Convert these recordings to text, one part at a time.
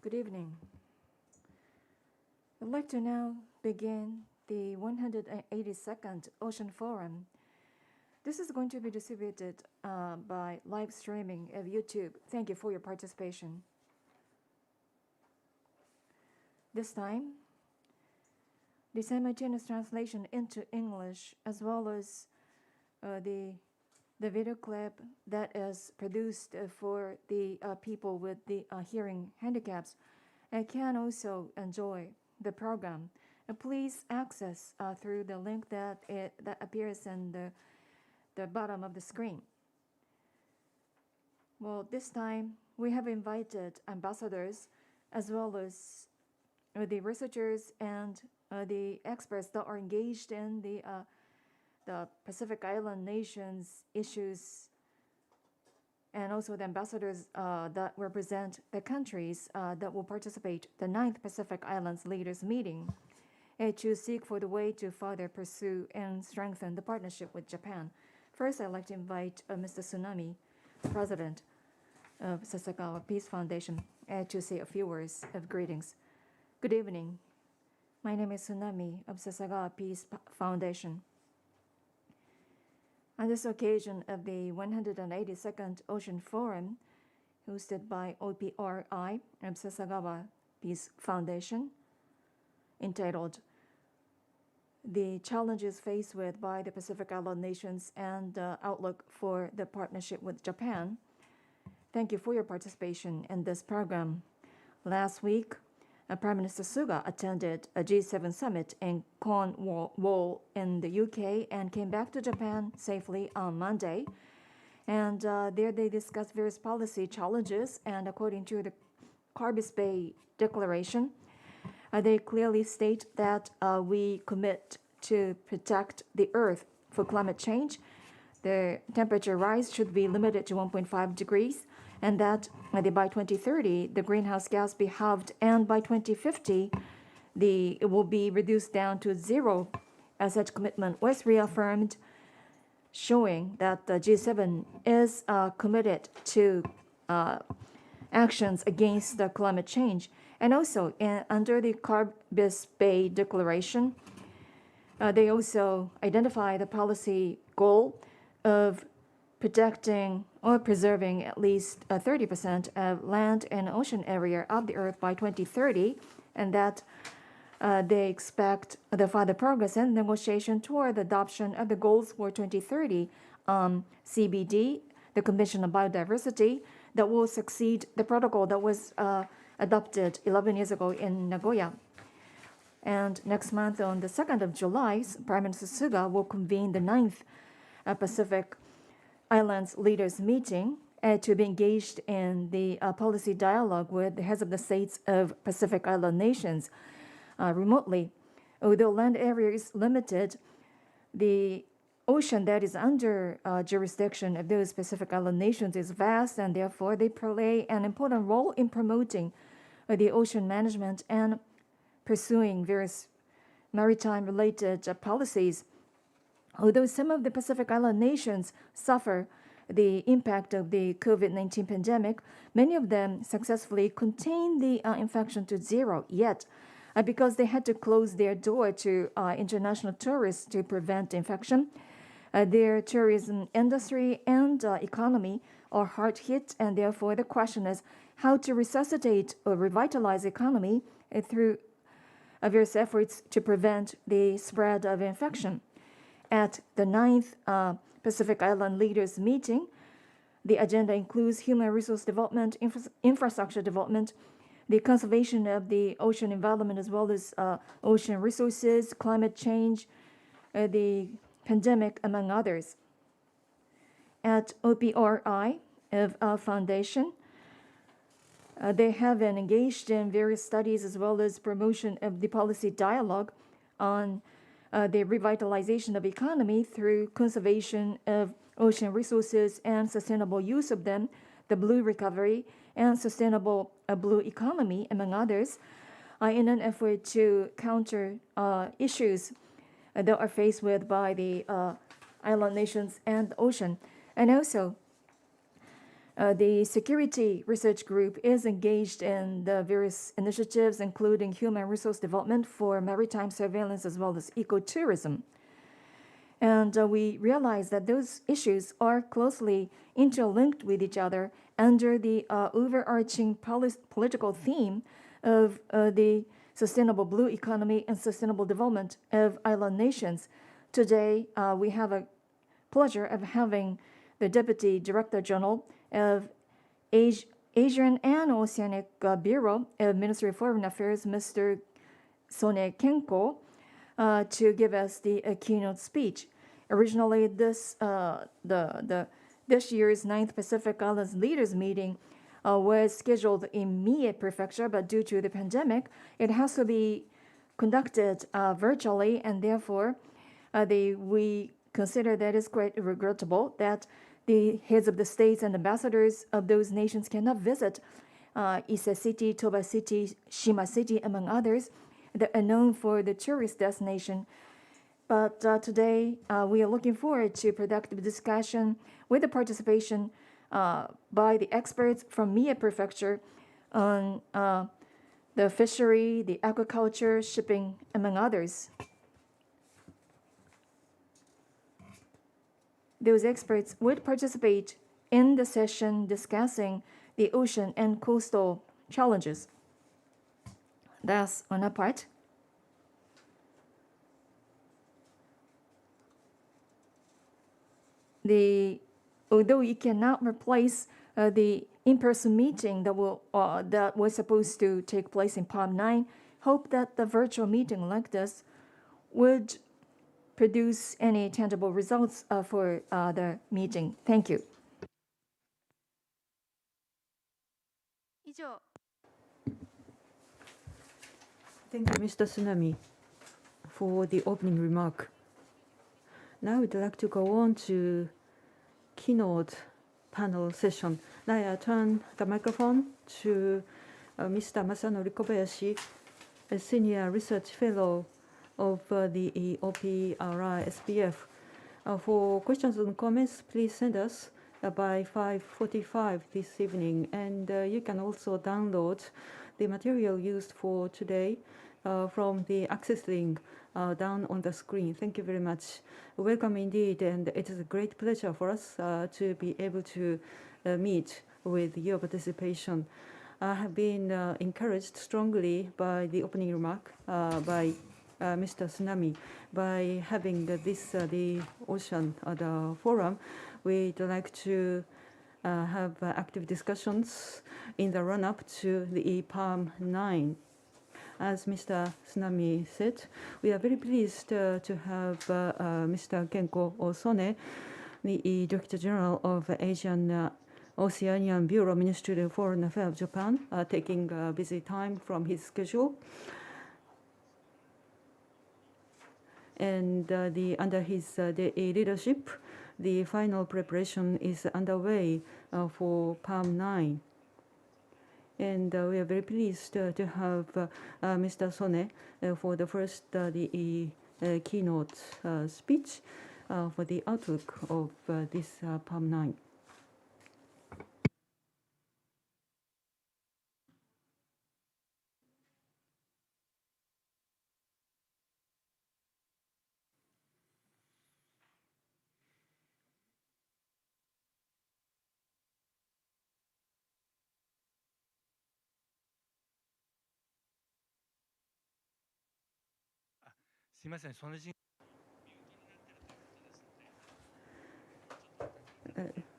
Good evening. I'd like to now begin the 182nd Ocean Forum. This is going to be distributed by live streaming of YouTube. Thank you for your participation. This time, the simultaneous translation into English as well as the video clip that is produced for the people with the hearing handicaps can also enjoy the program. Please access through the link that appears in the bottom of the screen. Well, this time we have invited ambassadors as well as the researchers and the experts that are engaged in the Pacific Island nations issues, and also the ambassadors that represent the countries that will participate the 9th Pacific Islands Leaders Meeting to seek for the way to further pursue and strengthen the partnership with Japan. First, I'd like to invite Mr. Tsunami, President of Sasakawa Peace Foundation, to say a few words of greetings. Good evening. My name is Tsunami of Sasakawa Peace Foundation. On this occasion of the 182nd Ocean Forum, hosted by OPRI of Sasakawa Peace Foundation, entitled The Challenges Faced with by the Pacific Island Nations and Outlook for the Partnership with Japan. Thank you for your participation in this program. Last week, Prime Minister Suga attended a G7 summit in Cornwall in the UK and came back to Japan safely on Monday. And there they discussed various policy challenges, and according to the Carbis Bay Declaration, they clearly state that we commit to protect the Earth for climate change. The temperature rise should be limited to 1.5 degrees, and that by 2030, the greenhouse gas be halved, and by 2050, it will be reduced down to zero. As such commitment was reaffirmed, showing that the G7 is committed to actions against the climate change. And also, under the Carbis Bay Declaration, they also identify the policy goal of protecting or preserving at least 30% of land and ocean area of the Earth by 2030, and that they expect the further progress and negotiation toward the adoption of the goals for 2030 CBD, the Convention on Biodiversity, that will succeed the protocol that was adopted 11 years ago in Nagoya. And next month, on the 2nd of July, Prime Minister Suga will convene the 9th Pacific Islands Leaders Meeting to be engaged in the policy dialogue with the heads of the states of Pacific Island nations remotely. Although land area is limited, the ocean that is under jurisdiction of those Pacific Island nations is vast, and therefore they play an important role in promoting the ocean management and pursuing various maritime-related policies. Although some of the Pacific Island nations suffer the impact of the COVID-19 pandemic, many of them successfully contained the infection to zero, yet because they had to close their door to international tourists to prevent infection, their tourism industry and economy are hard hit, and therefore the question is how to resuscitate or revitalize the economy through various efforts to prevent the spread of infection. At the 9th Pacific Island Leaders Meeting, the agenda includes human resource development, infrastructure development, the conservation of the ocean environment as well as ocean resources, climate change, the pandemic, among others. At OPRI of our foundation, they have been engaged in various studies as well as promotion of the policy dialogue on the revitalization of economy through conservation of ocean resources and sustainable use of them, the blue recovery and sustainable blue economy, among others, in an effort to counter issues that are faced with by the island nations and the ocean. And also, The Security Research Group is engaged in the various initiatives, including human resource development for maritime surveillance as well as ecotourism. And we realize that those issues are closely interlinked with each other under the overarching political theme of the sustainable blue economy and sustainable development of island nations. Today, we have a pleasure of having the Deputy Director General of Asian and Oceanic Bureau of Ministry of Foreign Affairs, Mr. Sone Kenko, to give us the keynote speech. Originally, this year's 9th Pacific Islands Leaders Meeting was scheduled in Mie Prefecture, but due to the pandemic, it has to be conducted virtually, and therefore, we consider that it's quite regrettable that the heads of the states and ambassadors of those nations cannot visit Ise City, Toba City, Shima City, among others, that are known for the tourist destination. But today, we are looking forward to productive discussion with the participation by the experts from Mie Prefecture on the fishery, the aquaculture, shipping, among others. Those experts would participate in the session discussing the ocean and coastal challenges. That's on our part. Although you cannot replace the in-person meeting that was supposed to take place in Palm 9, hope that the virtual meeting like this would produce any tangible results for the meeting. Thank you. Thank you, Mr. Tsunami, for the opening remark. Now we'd like to go on to keynote panel session. Now I turn the microphone to Mr. Masanori Kobayashi, a Senior Research Fellow of the OPRI SPF. For questions and comments, please send us by 5:45 this evening. And you can also download the material used for today from the access link down on the screen. Thank you very much. Welcome indeed, and it is a great pleasure for us to be able to meet with your participation. I have been encouraged strongly by the opening remark by Mr. Tsunami. By having the ocean the forum, we'd like to have active discussions in the run-up to the Palm 9. As Mr. Tsunami said, we are very pleased to have Mr. Kenko Osone, the Director General of Asian Oceanian Bureau, Ministry of Foreign Affairs of Japan, taking busy time from his schedule. And under his leadership, the final preparation is underway for Palm 9. And we are very pleased to have Mr. Sone for the first keynote speech for the outlook of this Palm 9.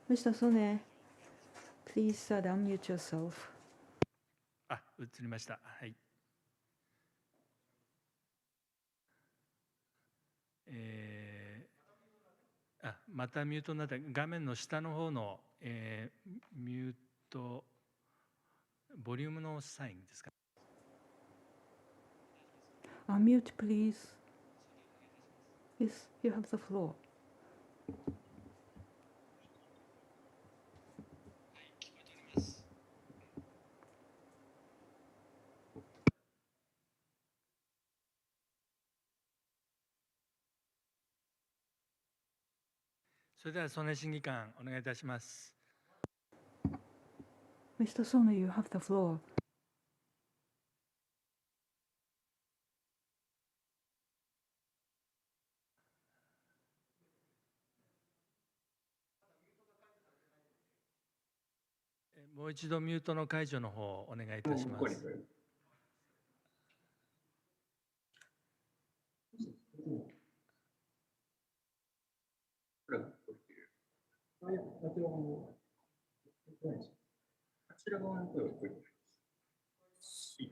Mr. Sone, please unmute yourself. 映りました。はい。またミュートになった画面の下の方の、ミュートボリュームのサインですか。Unmute, please. Yes, you have the floor. 聞こえております。それでは曽根審議官お願いいたします。Mr. Sono, you have the floor.もう一度ミュートの解除の方お願いいたします。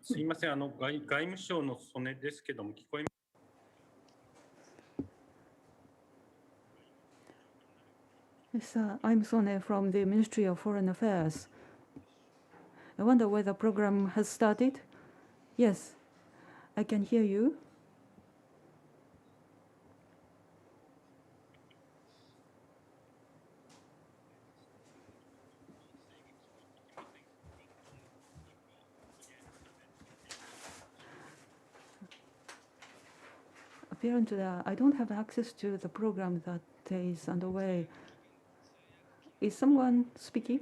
すいません、外務省の曽根ですけども、聞こえます Yes, I'm Sone from the Ministry of Foreign Affairs. I wonder whether the program has started. Yes, I can hear you. Apparently, I don't have access to the program that is underway. Is someone speaking?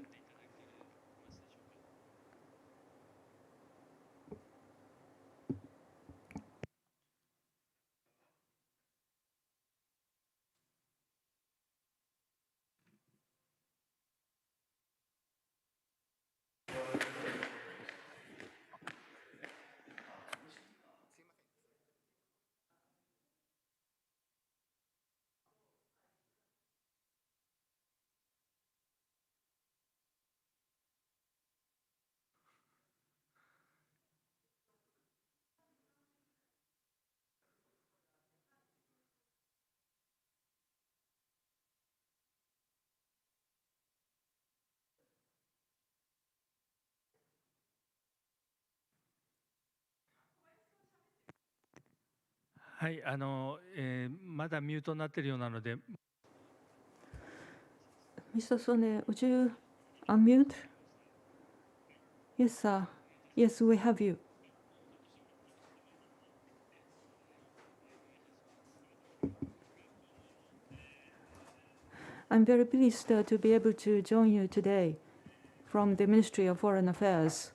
はい、まだミュートになっているようなので、Mr. Sone, would you unmute? Yes, sir. Yes, we have you. I'm very pleased to be able to join you today from the Ministry of Foreign Affairs.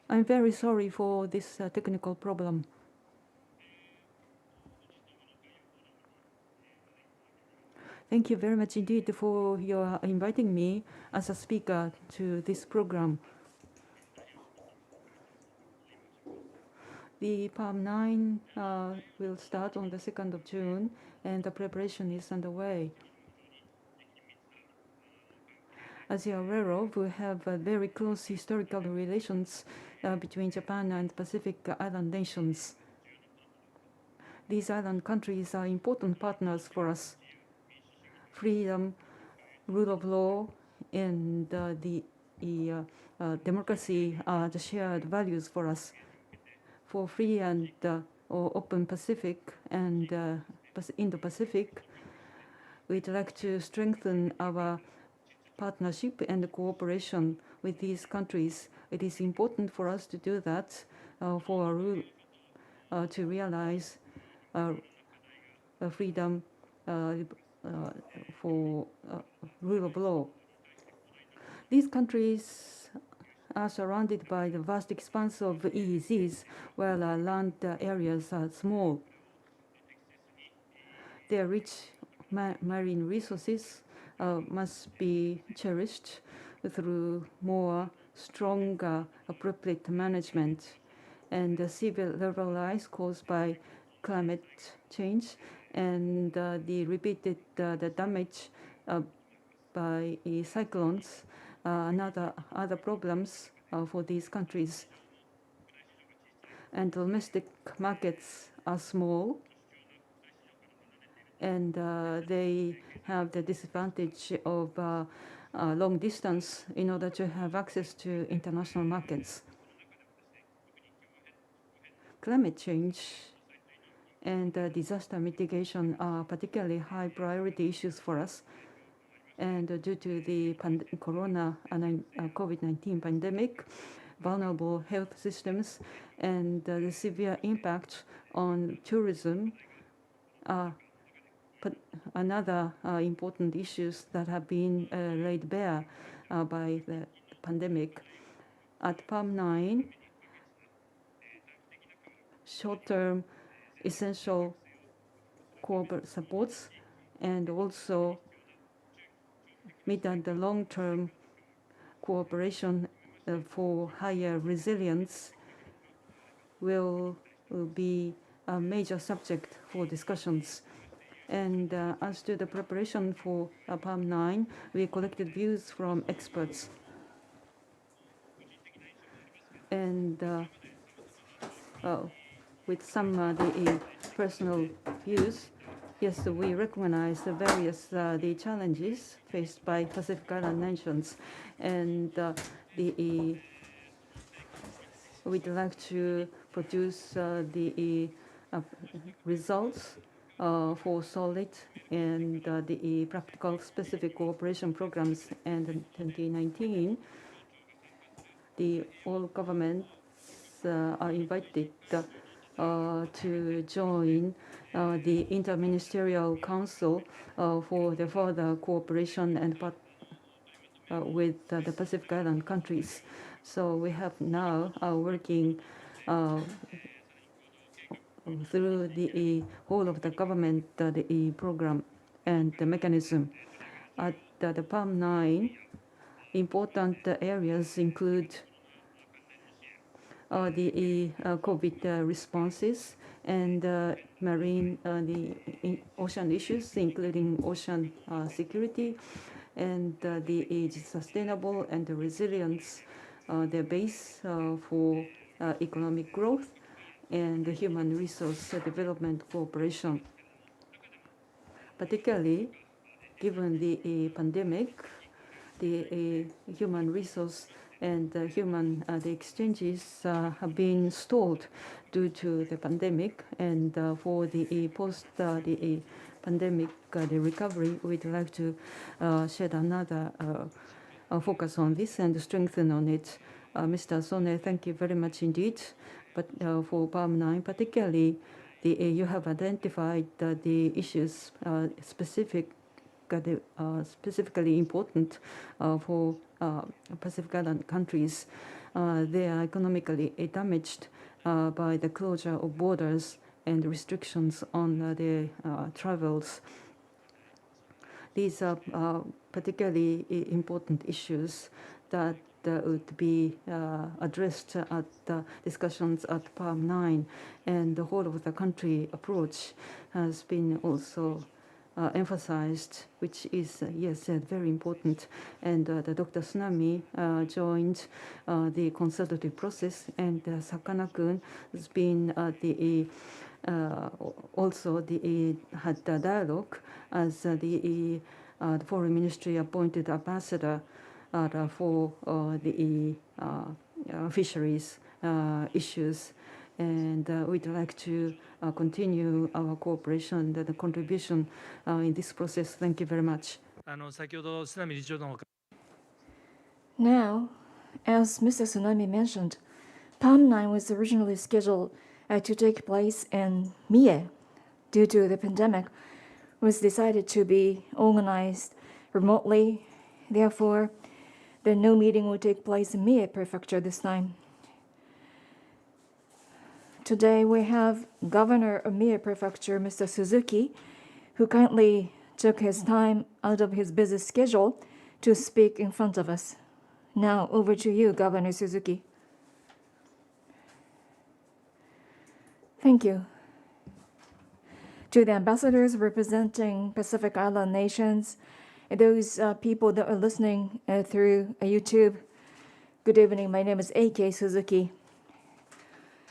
I'm very sorry for this technical problem. Thank you very much indeed for your inviting me as a speaker to this program. The PALM 9 will start on the 2nd of June, and the preparation is underway. As you're aware of, we have very close historical relations between Japan and Pacific Island nations. These island countries are important partners for us. Freedom, rule of law, and the democracy are the shared values for us. For free and or open Pacific and Indo-Pacific, we'd like to strengthen our partnership and cooperation with these countries. It is important for us to do that for to realize freedom for rule of law. These countries are surrounded by the vast expanse of EEZs, where land areas are small. Their rich marine resources must be cherished through more stronger appropriate management, and the severe level rise caused by climate change and the repeated the damage by cyclones and other problems for these countries. And domestic markets are small, and they have the disadvantage of long distance in order to have access to international markets. Climate change and disaster mitigation are particularly high priority issues for us. And due to the COVID-19 pandemic, vulnerable health systems and the severe impact on tourism are another important issues that have been laid bare by the pandemic. At PAM9, short-term essential corporate supports and also mid and the long-term cooperation for higher resilience will be a major subject for discussions. And as to the preparation for PAM9, we collected views from experts. And with some the personal views, yes, we recognize the various the challenges faced by Pacific Island nations, and we'd like to produce the results for solid and the practical specific cooperation programs. And in 2019, all governments are invited to join the Interministerial Council for the further cooperation and with the Pacific Island countries. So we have now working through the whole of the government the program and the mechanism. At the PAM9, important areas include the COVID responses and marine the ocean issues, including ocean security, and the sustainable and the resilience, the base for economic growth and the human resource development cooperation. Particularly, given the pandemic, the human resource and human the exchanges have been stalled due to the pandemic, and for the post the pandemic the recovery, we'd like to shed another focus on this and strengthen on it. Mr. Sone, thank you very much indeed. But for PAM9, particularly, you have identified the issues specifically important for Pacific Island countries. They are economically damaged by the closure of borders and restrictions on their travels. These are particularly important issues that would be addressed at discussions at PAM9, and the whole of the country approach has been also emphasized, which is, yes, very important. And the Dr. Tsunami joined the consultative process, and Sakana-kun has been also had the dialogue as the Foreign Ministry appointed ambassador for the fisheries issues. And we'd like to continue our cooperation and the contribution in this process. Thank you very much. Now, as Mr. Tsunami mentioned, PAM9 was originally scheduled to take place in Mie. Due to the pandemic, was decided to be organized remotely. Therefore, no meeting will take place in Mie Prefecture this time. Today we have Governor of Mie Prefecture, Mr. Suzuki, who kindly took his time out of his busy schedule to speak in front of us. Now over to you, Governor Suzuki. Thank you. To the ambassadors representing Pacific Island nations, those people that are listening through YouTube, good evening. My name is A.K. Suzuki.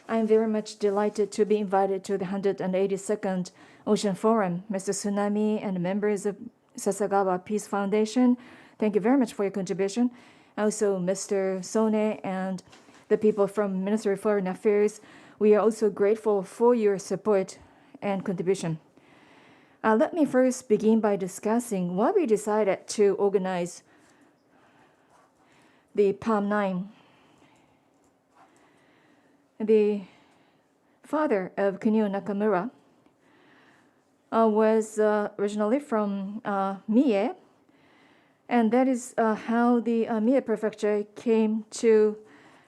I am very much delighted to be invited to the 182nd Ocean Forum. Mr. Tsunami and members of Sasagawa Peace Foundation, thank you very much for your contribution. Also, Mr. Sone and the people from Ministry of Foreign Affairs, we are also grateful for your support and contribution. Let me first begin by discussing why we decided to organize the PAM9. The father of Kunio Nakamura was originally from Mie, And that is how the Mie Prefecture came to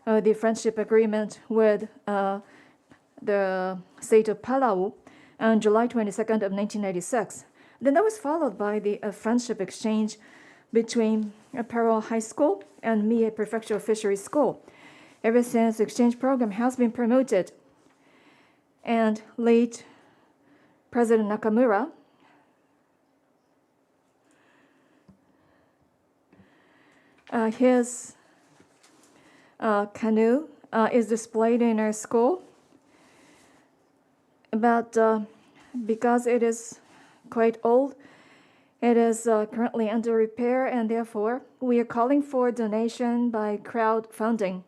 the friendship agreement with the state of Palau on July 22nd of 1996. Then that was followed by the friendship exchange between Palau High School and Mie Prefecture Fisheries School. Ever since, the exchange program has been promoted. And late President Nakamura his canoe is displayed in our school, but because it is quite old, it is currently under repair, and therefore we are calling for donation by crowdfunding.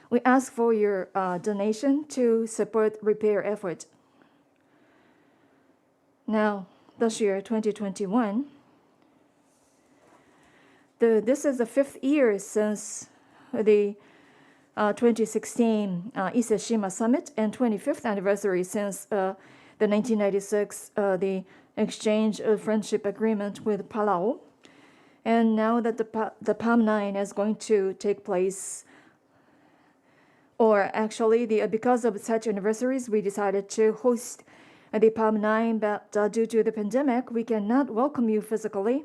We ask for your donation to support repair effort. Now, this year, 2021, this is the 5th year since the 2016 Ise-Shima Summit and 25th anniversary since the 1996 the exchange of friendship agreement with Palau. And now that the Palm 9 is going to take place, or actually because of such anniversaries, we decided to host the Palm 9, but due to the pandemic, we cannot welcome you physically.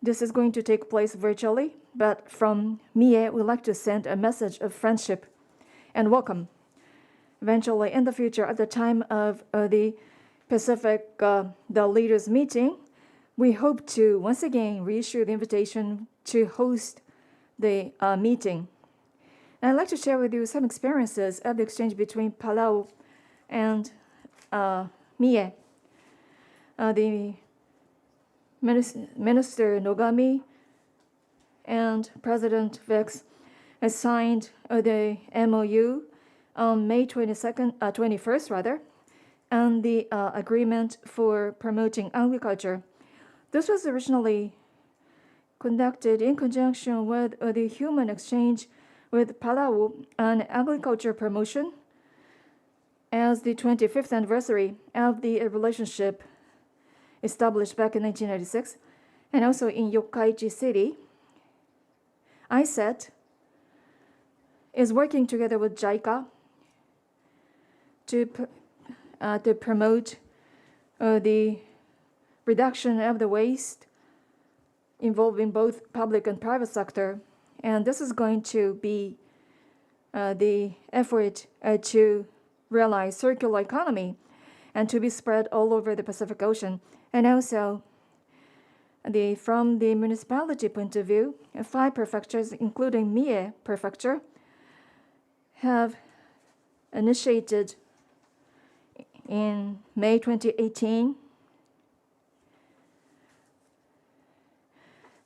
This is going to take place virtually, but from Mie, we'd like to send a message of friendship and welcome. Eventually, in the future, at the time of the Pacific, the leaders meeting, we hope to once again reissue the invitation to host the meeting. And I'd like to share with you some experiences of the exchange between Palau and Mie. The Minister Nogami and President Vex signed the MOU on May 21st rather, and the agreement for promoting agriculture. This was originally conducted in conjunction with the human exchange with Palau on agriculture promotion as the 25th anniversary of the relationship established back in 1996, and also in Yokkaichi City. ISET is working together with JICA to promote the reduction of the waste involving both public and private sector, and this is going to be the effort to realize circular economy and to be spread all over the Pacific Ocean. And also, from the municipality point of view, 5 prefectures, including Mie Prefecture, have initiated in May 2018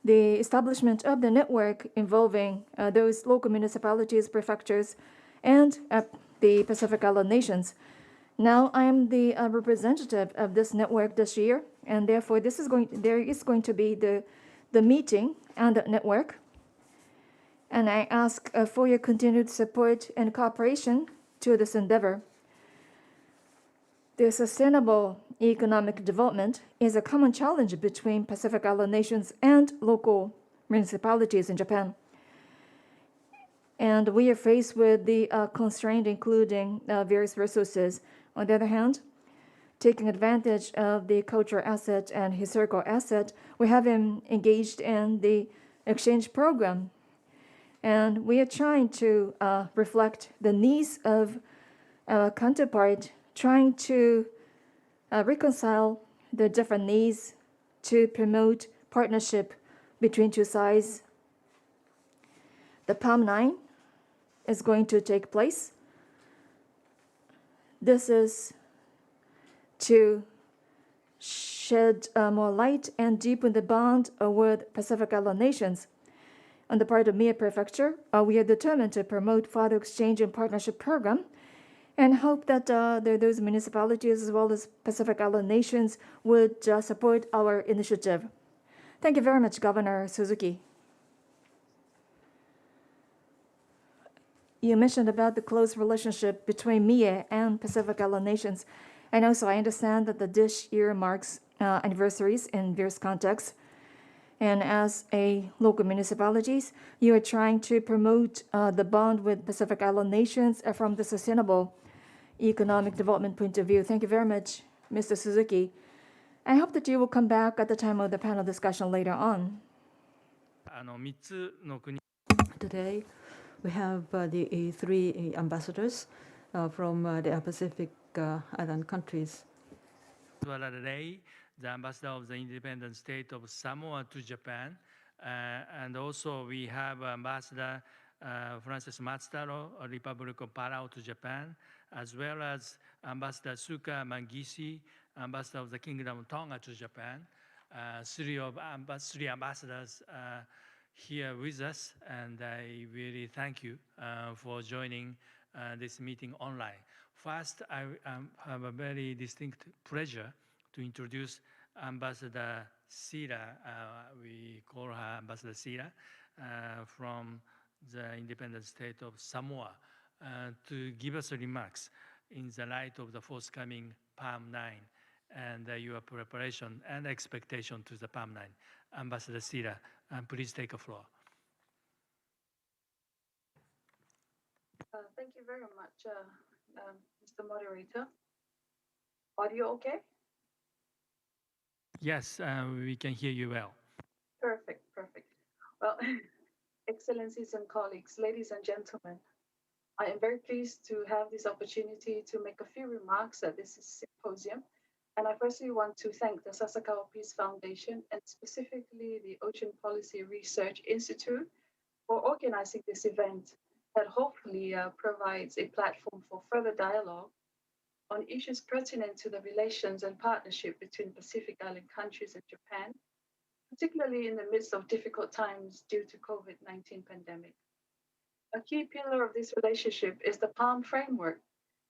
the establishment of the network involving those local municipalities, prefectures, and the Pacific Island nations. Now I am the representative of this network this year, and therefore there is going to be the meeting and the network. And I ask for your continued support and cooperation to this endeavor. The sustainable economic development is a common challenge between Pacific Island nations and local municipalities in Japan. And we are faced with the constraint including various resources. On the other hand, taking advantage of the cultural asset and historical asset, we have engaged in the exchange program. And we are trying to reflect the needs of our counterpart, trying to reconcile the different needs to promote partnership between two sides. The Palm 9 is going to take place. This is to shed more light and deepen the bond with Pacific Island nations. On the part of Mie Prefecture, we are determined to promote further exchange and partnership program and hope that those municipalities as well as Pacific Island nations would support our initiative. Thank you very much, Governor Suzuki. You mentioned about the close relationship between Mie and Pacific Island nations. And also, I understand that this year marks anniversaries in various contexts. And as a local municipalities, you are trying to promote the bond with Pacific Island nations from the sustainable economic development point of view. Thank you very much, Mr. Suzuki. I hope that you will come back at the time of the panel discussion later on. 3つの国 Today, we have the three ambassadors from the Pacific Island countries. Today, the ambassador of the independent state of Samoa to Japan, and also we have Ambassador Francis Matsutaro, Republic of Palau to Japan, as well as Ambassador Suka Mangisi, Ambassador of the Kingdom of Tonga to Japan. Three ambassadors here with us, and I really thank you for joining this meeting online. First, I have a very distinct pleasure to introduce Ambassador Sira. We call her Ambassador Sira from the independent state of Samoa to give us remarks in the light of the forthcoming Palm 9 and your preparation and expectation to the Palm 9. Ambassador Sira, please take the floor. Thank you very much, Mr. Moderator. Audio okay? Yes, we can hear you well. Perfect, perfect. Well, Excellencies and colleagues, ladies and gentlemen, I am very pleased to have this opportunity to make a few remarks at this symposium. And I firstly want to thank the Sasakawa Peace Foundation and specifically the Ocean Policy Research Institute for organizing this event that hopefully provides a platform for further dialogue on issues pertinent to the relations and partnership between Pacific Island countries and Japan, particularly in the midst of difficult times due to COVID-19 pandemic. A key pillar of this relationship is the PALM framework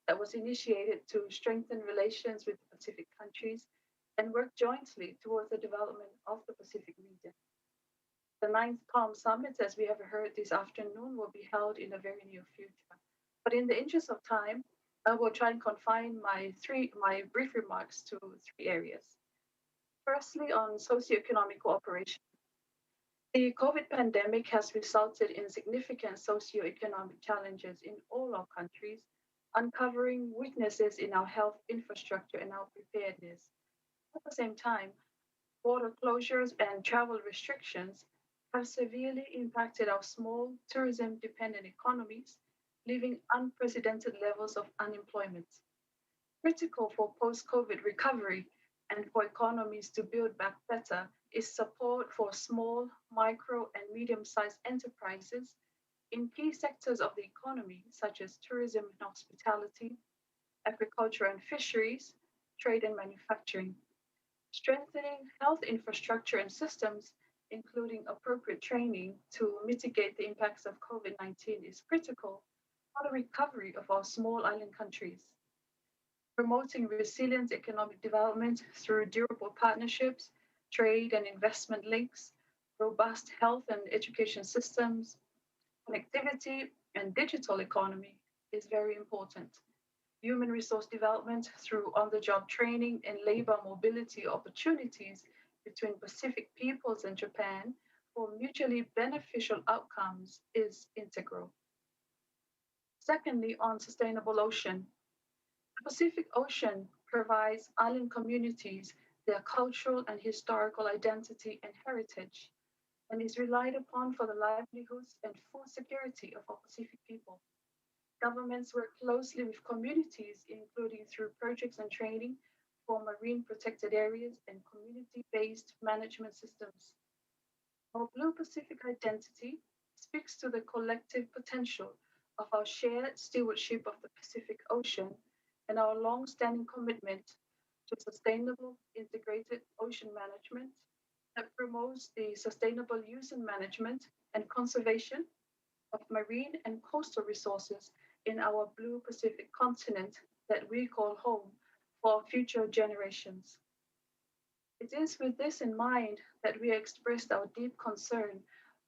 that was initiated to strengthen relations with the Pacific countries and work jointly towards the development of the Pacific region. The 9th PALM Summit, as we have heard this afternoon, will be held in the very near future. But in the interest of time, I will try and confine my brief remarks to three areas. Firstly, on socio-economic cooperation. The COVID pandemic has resulted in significant socio-economic challenges in all our countries, uncovering weaknesses in our health infrastructure and our preparedness. At the same time, border closures and travel restrictions have severely impacted our small tourism-dependent economies, leaving unprecedented levels of unemployment. Critical for post-COVID recovery and for economies to build back better is support for small, micro, and medium-sized enterprises in key sectors of the economy, such as tourism and hospitality, agriculture and fisheries, trade and manufacturing. Strengthening health infrastructure and systems, including appropriate training to mitigate the impacts of COVID-19, is critical for the recovery of our small island countries. Promoting resilient economic development through durable partnerships, trade and investment links, robust health and education systems, connectivity, and digital economy is very important. Human resource development through on-the-job training and labor mobility opportunities between Pacific peoples and Japan for mutually beneficial outcomes is integral. Secondly, on sustainable ocean. The Pacific Ocean provides island communities their cultural and historical identity and heritage, and is relied upon for the livelihoods and food security of our Pacific people. Governments work closely with communities, including through projects and training for marine protected areas and community-based management systems. Our Blue Pacific identity speaks to the collective potential of our shared stewardship of the Pacific Ocean and our long-standing commitment to sustainable integrated ocean management that promotes the sustainable use and management and conservation of marine and coastal resources in our Blue Pacific continent that we call home for future generations. It is with this in mind that we expressed our deep concern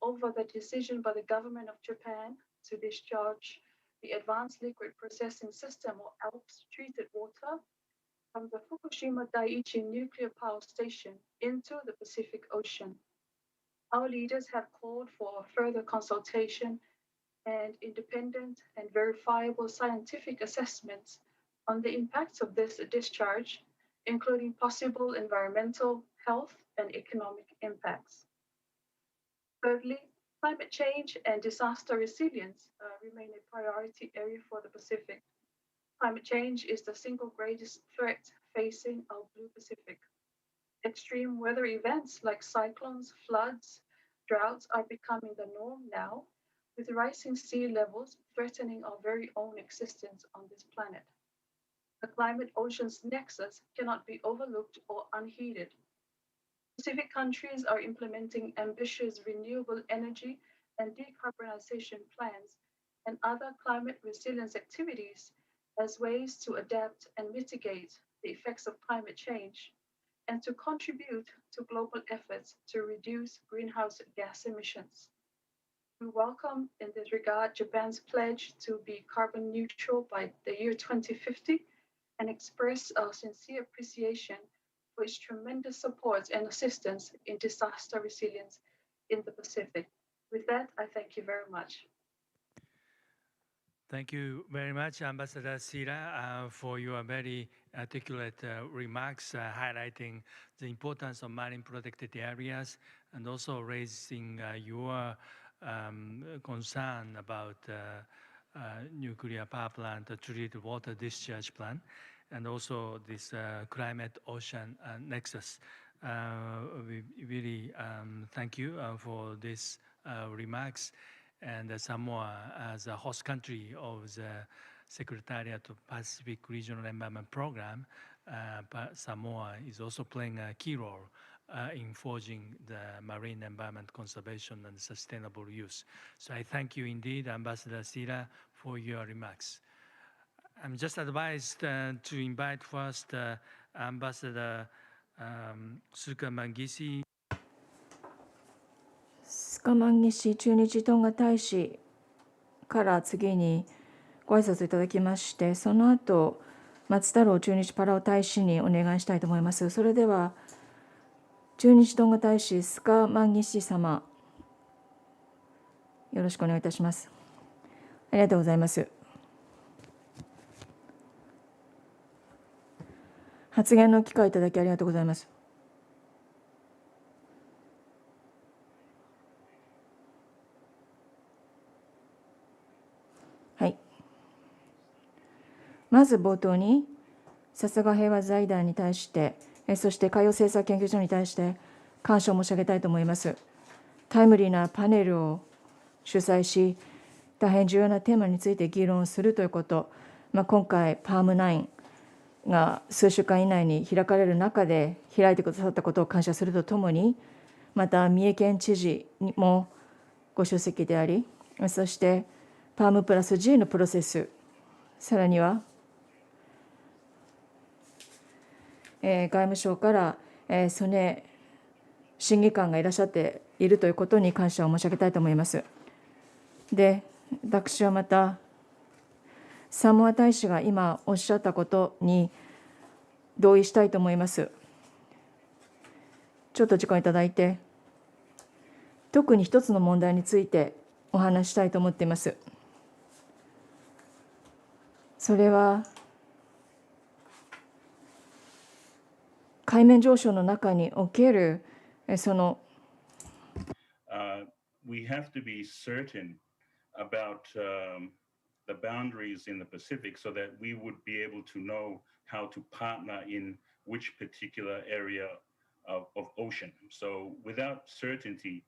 over the decision by the government of Japan to discharge the Advanced Liquid Processing System, or ALPS, treated water from the Fukushima Daiichi nuclear power station into the Pacific Ocean. Our leaders have called for further consultation and independent and verifiable scientific assessments on the impacts of this discharge, including possible environmental, health, and economic impacts. Thirdly, climate change and disaster resilience remain a priority area for the Pacific. Climate change is the single greatest threat facing our Blue Pacific. Extreme weather events like cyclones, floods, droughts are becoming the norm now, with rising sea levels threatening our very own existence on this planet. The climate ocean's nexus cannot be overlooked or unheeded. Pacific countries are implementing ambitious renewable energy and decarbonization plans and other climate resilience activities as ways to adapt and mitigate the effects of climate change and to contribute to global efforts to reduce greenhouse gas emissions. We welcome, in this regard, Japan's pledge to be carbon neutral by the year 2050 and express our sincere appreciation for its tremendous support and assistance in disaster resilience in the Pacific. With that, I thank you very much. Thank you very much, Ambassador Sira, for your very articulate remarks highlighting the importance of marine protected areas and also raising your concern about nuclear power plant, treated water discharge plant, and also this climate ocean nexus. We really thank you for these remarks. And Samoa, as a host country of the Secretariat of Pacific Regional Environment Program, Samoa is also playing a key role in forging the marine environment conservation and sustainable use. So I thank you indeed, Ambassador Sira, for your remarks. I'm just advised to invite first Ambassador Sukamangisi. スカマンギシ駐日トンガ大使から次にご挨拶いただきまして、その後松太郎駐日パラオ大使にお願いしたいと思います。それでは駐日トンガ大使スカマンギシ様、よろしくお願いいたします。ありがとうございます。発言の機会いただきありがとうございます。はい。まず冒頭に、笹川平和財団に対して、そして海洋政策研究所に対して感謝を申し上げたいと思います。タイムリーなパネルを主催し、大変重要なテーマについて議論するということ、今回、パーム9が数週間以内に開かれる中で開いてくださったことを感謝するとともに、また三重県知事にもご出席であり、そしてパームプラス G のプロセス、さらには、外務省から曽根審議官がいらっしゃっているということに感謝を申し上げたいと思います。で、私はまた、サモア大使が今おっしゃったことに同意したいと思います。ちょっと時間いただいて、特に一つの問題についてお話したいと思っています。それは、海面上昇の中におけるその We have to be certain about the boundaries in the Pacific so that we would be able to know how to partner in which particular area of ocean. So without certainty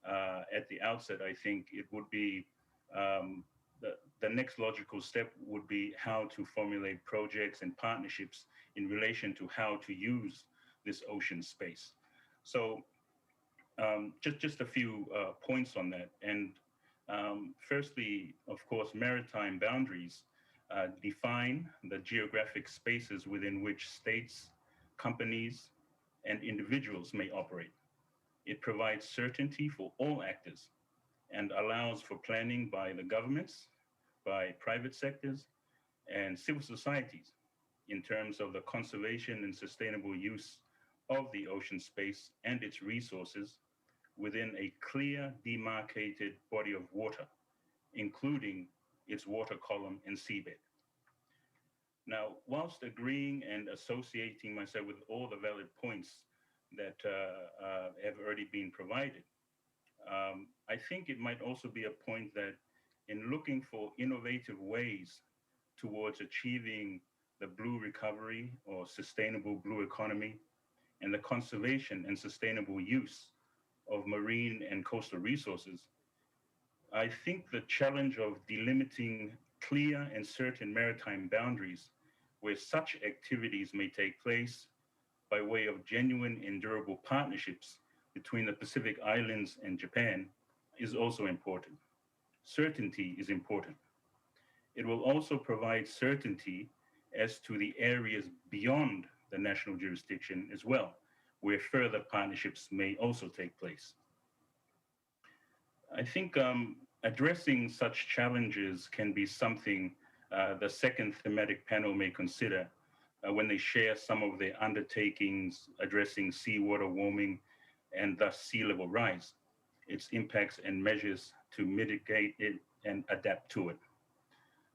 at the outset, I think it would be the next logical step would be how to formulate projects and partnerships in relation to how to use this ocean space. So just a few points on that. And firstly, of course, maritime boundaries define the geographic spaces within which states, companies, and individuals may operate. It provides certainty for all actors and allows for planning by the governments, by private sectors, and civil societies. in terms of the conservation and sustainable use of the ocean space and its resources within a clear demarcated body of water, including its water column and seabed. Now, whilst agreeing and associating myself with all the valid points that have already been provided, I think it might also be a point that in looking for innovative ways towards achieving the blue recovery or sustainable blue economy and the conservation and sustainable use of marine and coastal resources, I think the challenge of delimiting clear and certain maritime boundaries where such activities may take place by way of genuine and durable partnerships between the Pacific Islands and Japan is also important. Certainty is important. It will also provide certainty as to the areas beyond the national jurisdiction as well, where further partnerships may also take place. I think addressing such challenges can be something the second thematic panel may consider when they share some of their undertakings addressing seawater warming and thus sea level rise, its impacts and measures to mitigate it and adapt to it.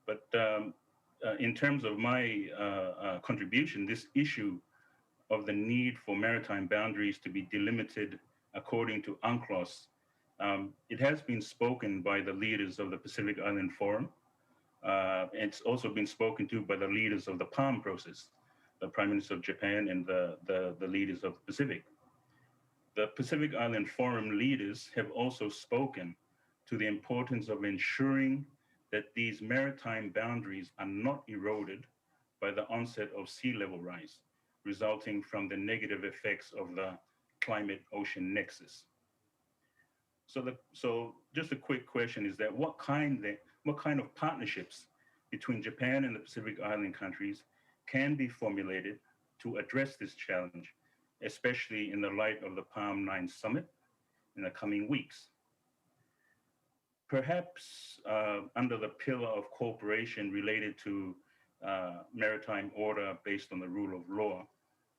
But in terms of my contribution, this issue of the need for maritime boundaries to be delimited according to UNCLOS, it has been spoken by the leaders of the Pacific Island Forum. It's also been spoken to by the leaders of the PALM process, the Prime Minister of Japan and the leaders of the Pacific. The Pacific Island Forum leaders have also spoken to the importance of ensuring that these maritime boundaries are not eroded by the onset of sea level rise, resulting from the negative effects of the climate-ocean nexus. So just a quick question is that what kind of partnerships between Japan and the Pacific Island countries can be formulated to address this challenge, especially in the light of the Palm 9 summit in the coming weeks? Perhaps under the pillar of cooperation related to maritime order based on the rule of law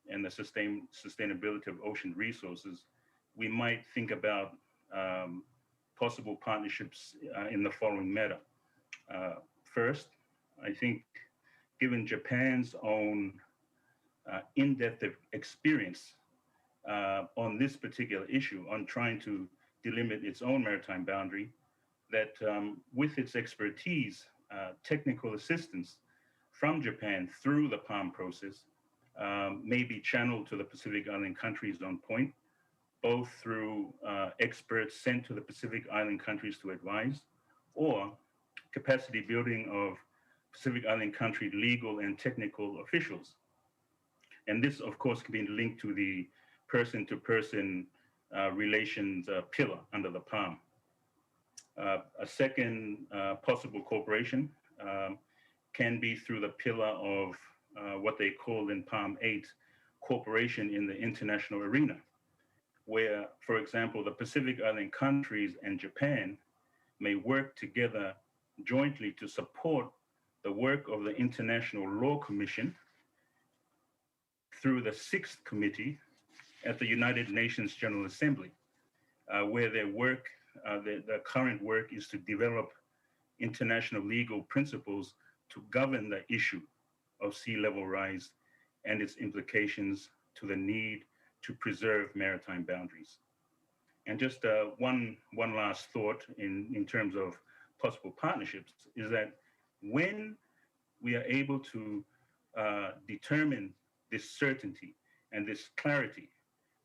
and the sustainability of ocean resources, we might think about possible partnerships in the following manner. First, I think given Japan's own in-depth experience on this particular issue, on trying to delimit its own maritime boundary, that with its expertise, technical assistance from Japan through the PALM process may be channeled to the Pacific Island countries on point, both through experts sent to the Pacific Island countries to advise, or capacity building of Pacific Island country legal and technical officials. And this, of course, can be linked to the person-to-person relations pillar under the PALM. A second possible cooperation can be through the pillar of what they call in PALM 8, cooperation in the international arena, where, for example, the Pacific Island countries and Japan may work together jointly to support the work of the International Law Commission through the 6th Committee at the United Nations General Assembly, where their work, the current work is to develop international legal principles to govern the issue of sea level rise and its implications to the need to preserve maritime boundaries. And just one last thought in terms of possible partnerships is that when we are able to determine this certainty and this clarity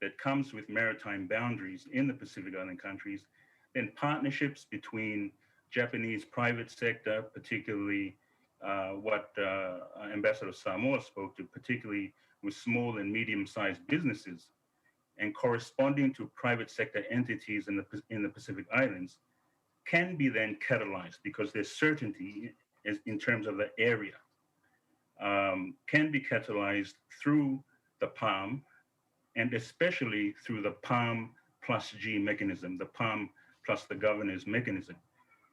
that comes with maritime boundaries in the Pacific Island countries, then partnerships between Japanese private sector, particularly what Ambassador Samoa spoke to, particularly with small and medium-sized businesses, and corresponding to private sector entities in the Pacific Islands, can be then catalyzed because there's certainty in terms of the area, can be catalyzed through the PALM, and especially through the PALM plus G mechanism, the PALM plus the governors mechanism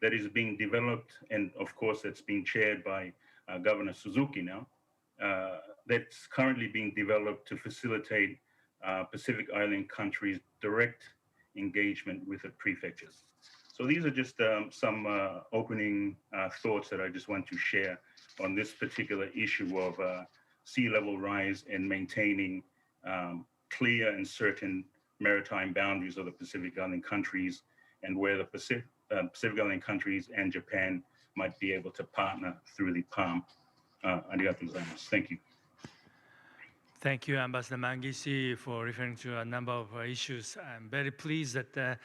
that is being developed, and of course that's being chaired by Governor Suzuki now, that's currently being developed to facilitate Pacific Island countries' direct engagement with the prefectures. So these are just some opening thoughts that I just want to share on this particular issue of sea level rise and maintaining clear and certain maritime boundaries of the Pacific Island countries, and where the Pacific Island countries and Japan might be able to partner through the PALM. Arigatou gozaimasu. Thank you. Thank you, Ambassador Mangisi, for referring to a number of issues. I'm very pleased that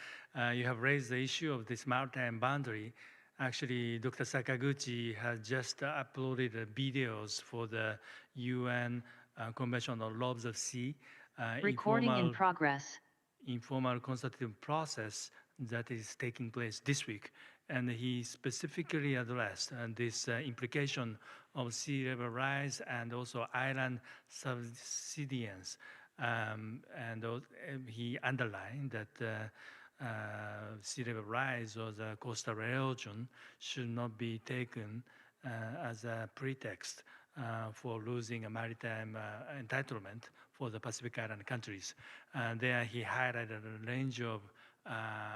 you have raised the issue of this maritime boundary. Actually, Dr. Sakaguchi has just uploaded videos for the UN Convention on Laws of Sea. Recording in progress. Informal consultative process that is taking place this week. And he specifically addressed this implication of sea level rise and also island subsidence. And he underlined that sea level rise or the coastal erosion should not be taken as a pretext for losing a maritime entitlement for the Pacific Island countries. There he highlighted a range of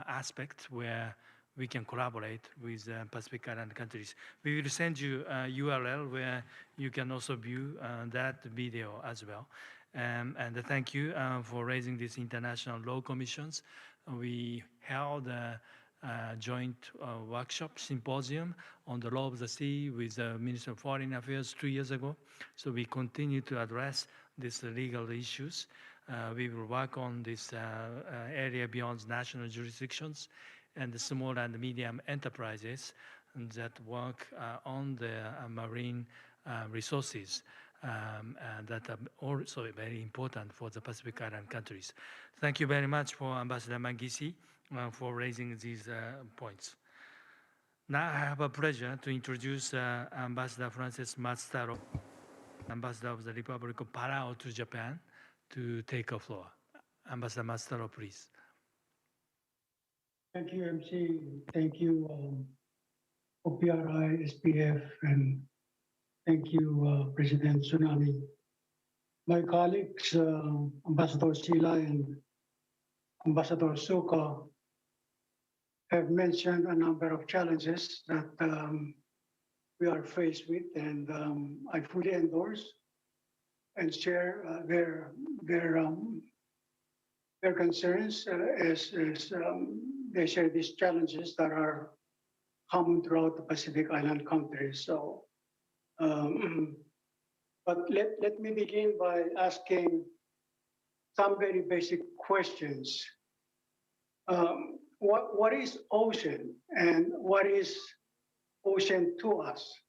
aspects where we can collaborate with Pacific Island countries. We will send you a URL where you can also view that video as well. And thank you for raising these international law commissions. We held a joint workshop symposium on the law of the sea with the Minister of Foreign Affairs 2 years ago. So we continue to address these legal issues. We will work on this area beyond national jurisdictions and the small and medium enterprises that work on the marine resources that are also very important for the Pacific Island countries. Thank you very much for Ambassador Mangisi for raising these points. Now I have a pleasure to introduce Ambassador Francis Matsutaro, Ambassador of the Republic of Palau to Japan, to take a floor. Ambassador Matsutaro, please. Thank you, MC. Thank you, OPRI, SPF, and thank you, President Tsunami. My colleagues, Ambassador Sila and Ambassador Suka, have mentioned a number of challenges that we are faced with, and I fully endorse and share their concerns as they share these challenges that are common throughout the Pacific Island countries. So, but let me begin by asking some very basic questions. What is ocean, and what is ocean to us?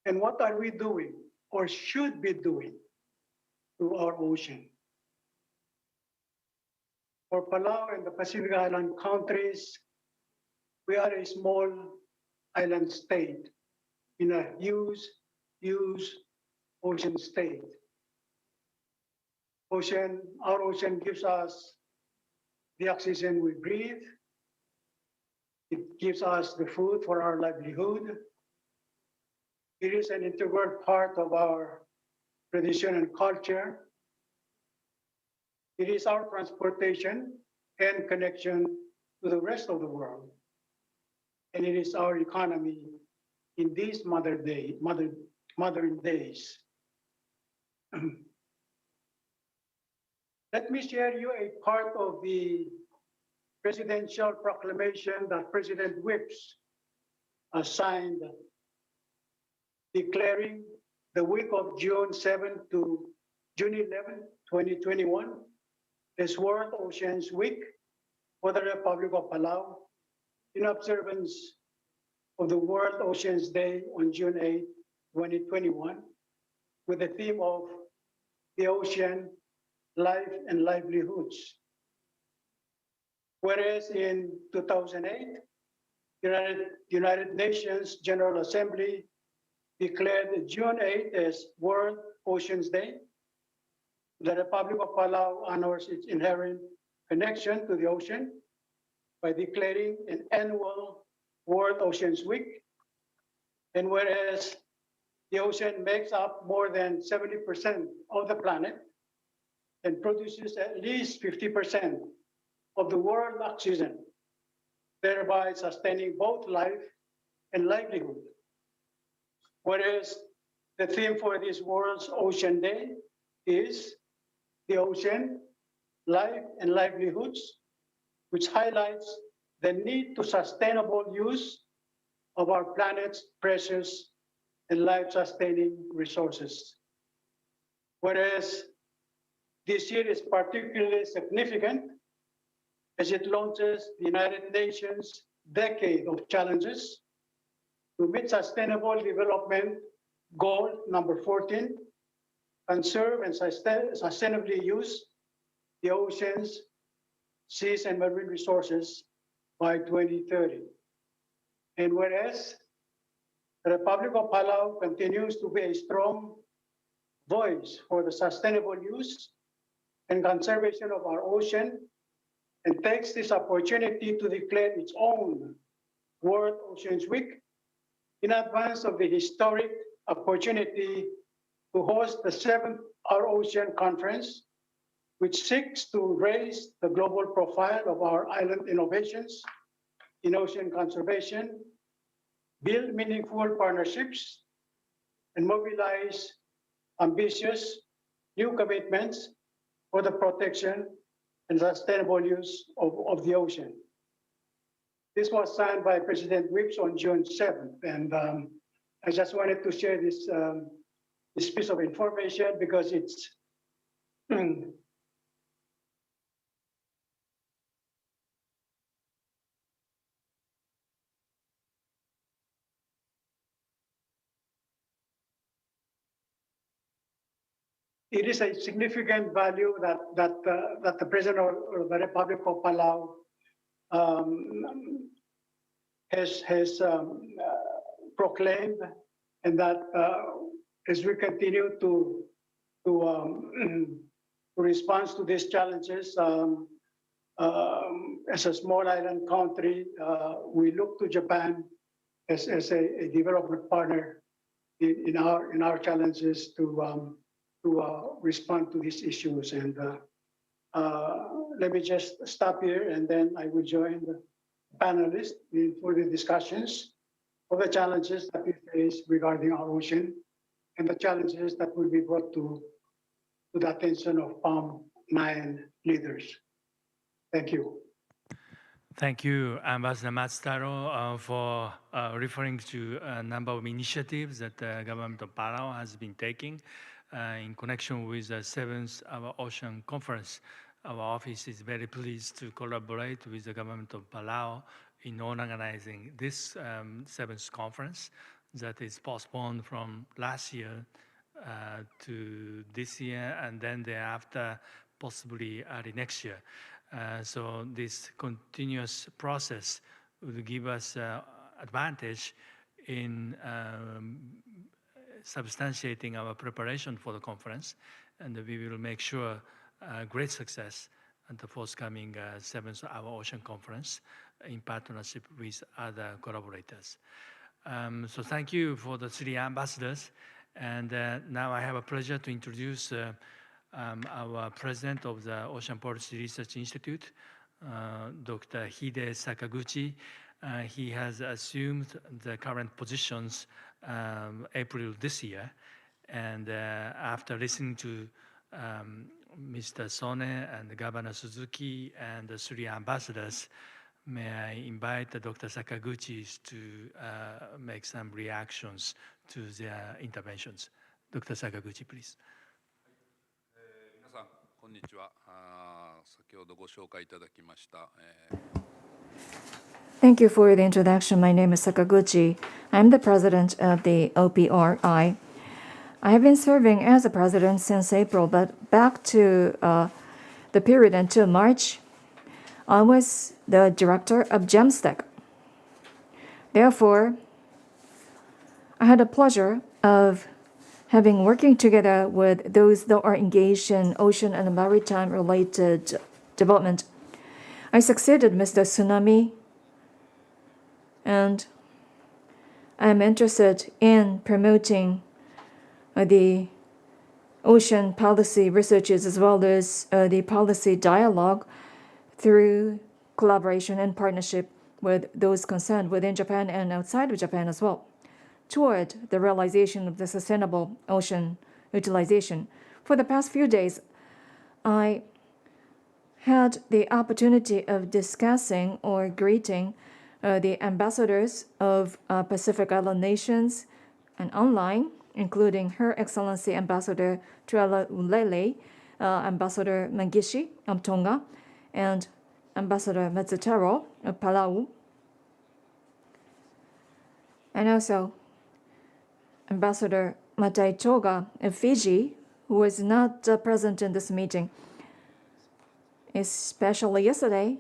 And what are we doing or should be doing to our ocean? For Palau and the Pacific Island countries, we are a small island state in a huge ocean state. Our ocean gives us the oxygen we breathe. It gives us the food for our livelihood. It is an integral part of our tradition and culture. It is our transportation and connection to the rest of the world. And it is our economy in these modern days. Let me share you a part of the presidential proclamation that President Whips signed, declaring the week of June 7 to June 11, 2021, as World Oceans Week for the Republic of Palau, in observance of the World Oceans Day on June 8, 2021, with the theme of the ocean, life and livelihoods. Whereas in 2008, United Nations General Assembly declared June 8 as World Oceans Day. The Republic of Palau honors its inherent connection to the ocean by declaring an annual World Oceans Week And whereas the ocean makes up more than 70% of the planet and produces at least 50% of the world oxygen, thereby sustaining both life and livelihood. Whereas the theme for this World's Ocean Day is the ocean, life and livelihoods, which highlights the need to sustainable use of our planet's precious and life-sustaining resources. Whereas this year is particularly significant as it launches the United Nations Decade of Challenges to meet Sustainable Development Goal number 14, conserve and sustainably use the oceans, seas, and marine resources by 2030. And whereas the Republic of Palau continues to be a strong voice for the sustainable use and conservation of our ocean and takes this opportunity to declare its own World Oceans Week in advance of the historic opportunity to host the 7th Our Ocean Conference, which seeks to raise the global profile of our island innovations in ocean conservation, build meaningful partnerships, and mobilize ambitious new commitments for the protection and sustainable use of the ocean. This was signed by President Whips on June 7th, and I just wanted to share this, this piece of information because it's it is a significant value that the President of the Republic of Palau has proclaimed, and that as we continue to respond to these challenges, as a small island country, we look to Japan as a development partner in our challenges to respond to these issues. And let me just stop here, and then I will join the panelists for the discussions of the challenges that we face regarding our ocean and the challenges that will be brought to the attention of PALM-9 leaders. Thank you. Thank you, Ambassador Matsutaro, for referring to a number of initiatives that the government of Palau has been taking in connection with the 7th Our Ocean Conference. Our office is very pleased to collaborate with the government of Palau in organizing this 7th conference that is postponed from last year to this year, and then thereafter possibly early next year. So this continuous process will give us advantage in substantiating our preparation for the conference, and we will make sure great success at the forthcoming 7th Our Ocean Conference in partnership with other collaborators. So thank you for the 3 ambassadors. And now I have a pleasure to introduce our president of the Ocean Policy Research Institute, Dr. Hide Sakaguchi. He has assumed the current positions April this year. And after listening to Mr. Sone and Governor Suzuki and the 3 ambassadors, may I invite Dr. Sakaguchi to make some reactions to their interventions. Dr. Sakaguchi, please. 皆さん、こんにちは。先ほどご紹介いただきました。Thank you for the introduction. My name is Sakaguchi. I'm the president of the OPRI. I have been serving as a president since April, but back to the period until March, I was the director of GEMSTEC. Therefore, I had the pleasure of having working together with those that are engaged in ocean and maritime related development. I succeeded Mr. Tsunami, and I'm interested in promoting the ocean policy researches as well as the policy dialogue through collaboration and partnership with those concerned within Japan and outside of Japan as well, toward the realization of the sustainable ocean utilization. For the past few days, I had the opportunity of discussing or greeting the ambassadors of Pacific Island nations and online, including Her Excellency Ambassador Tuala Ulele, Ambassador Mangishi of Tonga, and Ambassador Matsutaro of Palau, and also Ambassador Matai Toga of Fiji, who was not present in this meeting. Especially yesterday,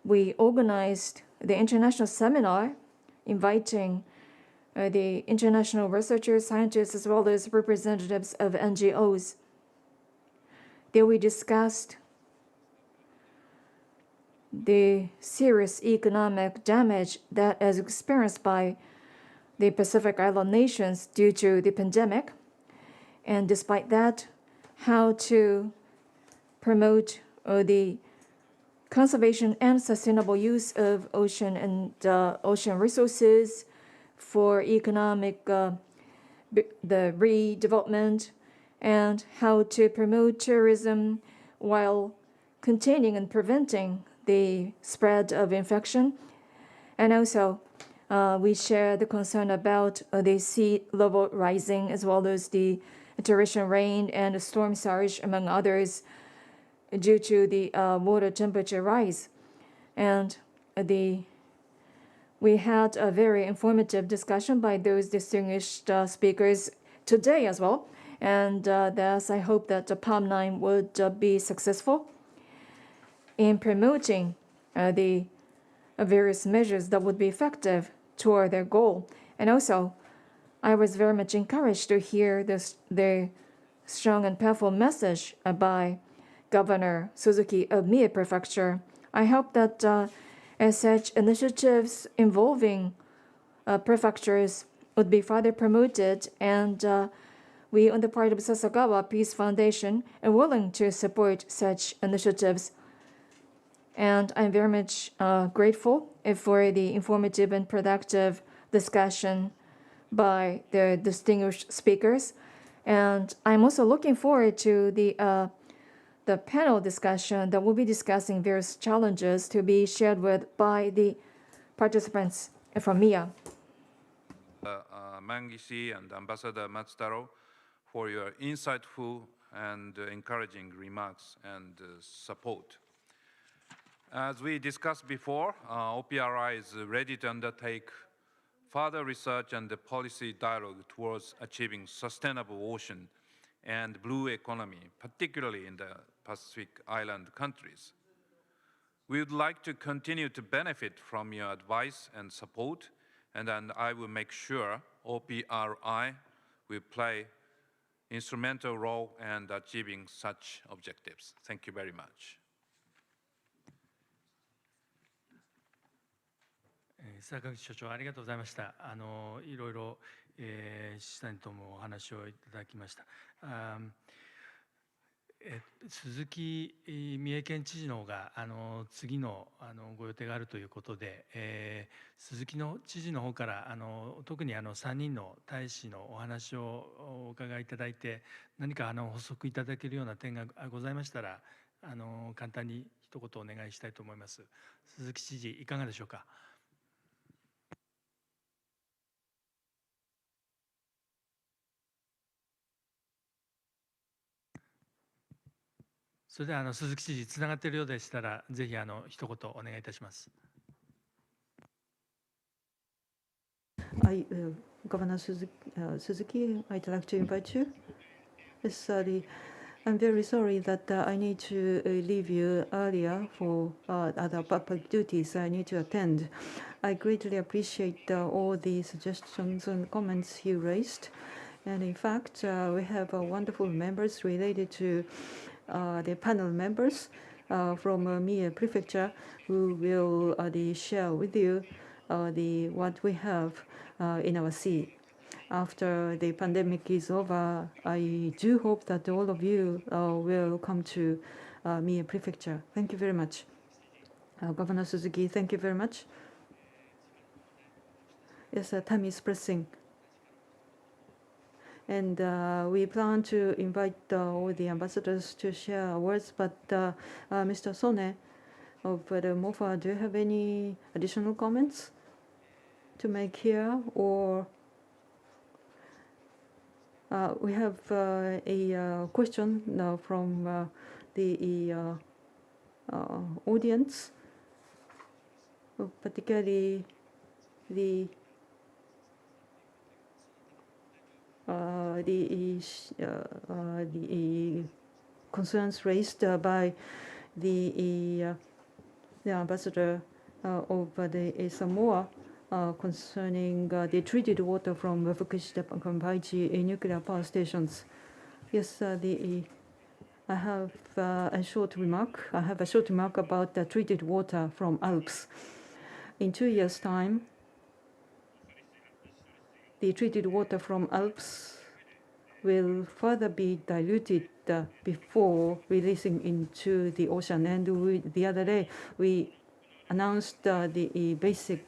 we organized the international seminar inviting the international researchers, scientists, as well as representatives of NGOs. There we discussed the serious economic damage that is experienced by the Pacific Island nations due to the pandemic, and despite that, how to promote the conservation and sustainable use of ocean and ocean resources for economic the redevelopment, and how to promote tourism while containing and preventing the spread of infection. And also, we share the concern about the sea level rising, as well as the torrential rain and the storm surge, among others, due to the water temperature rise. And we had a very informative discussion by those distinguished speakers today as well. And thus, I hope that the PALM9 would be successful in promoting the various measures that would be effective toward their goal. And also, I was very much encouraged to hear the strong and powerful message by Governor Suzuki of Mie Prefecture. I hope that as such initiatives involving prefectures would be further promoted, and we on the part of Sasagawa Peace Foundation are willing to support such initiatives. And I'm very much grateful for the informative and productive discussion by the distinguished speakers. And I'm also looking forward to the panel discussion that will be discussing various challenges to be shared with by the participants from MIA. Mangishi and Ambassador Matsutaro for your insightful and encouraging remarks and support. As we discussed before, OPRI is ready to undertake further research and the policy dialogue towards achieving sustainable ocean and blue economy, particularly in the Pacific Island countries. We would like to continue to benefit from your advice and support, and then I will make sure OPRI will play instrumental role in achieving such objectives. Thank you very much. 坂口所長、ありがとうございました。いろいろ、岸谷ともお話をいただきました。鈴木三重県知事の方が次のご予定があるということで、鈴木の知事の方から特に3人の大使のお話をお伺いいただいて、何か補足いただけるような点がございましたら簡単に一言お願いしたいと思います。鈴木知事、いかがでしょうか。それでは鈴木知事、つながっているようでしたら、ぜひ一言お願いいたします。Governor Suzuki, I'd like to invite you. I'm very sorry that I need to leave you earlier for other public duties I need to attend. I greatly appreciate all the suggestions and comments you raised. And in fact, we have wonderful members related to the panel members from Mie Prefecture who will share with you what we have in our sea. After the pandemic is over, I do hope that all of you will come to Mie Prefecture. Thank you very much. Governor Suzuki, thank you very much. Yes, time is pressing. And we plan to invite all the ambassadors to share words, but Mr. Sone of the MOFA, do you have any additional comments to make here? Or we have a question from the audience, particularly the concerns raised by the ambassador of the Samoa concerning the treated water from Fukushima Kambaichi nuclear power stations. Yes, I have a short remark. I have a short remark about the treated water from Alps. In 2 years' time, the treated water from Alps will further be diluted before releasing into the ocean. And the other day, we announced the basic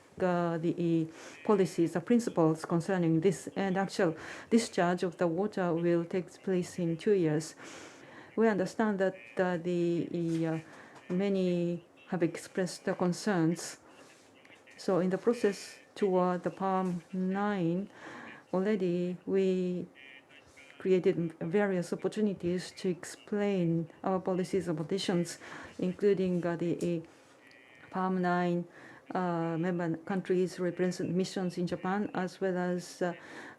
policies, the principles concerning this, and actual discharge of the water will take place in 2 years. We understand that many have expressed concerns. So in the process toward the Palm 9, already we created various opportunities to explain our policies and positions, including the Palm 9 member countries represent missions in Japan, as well as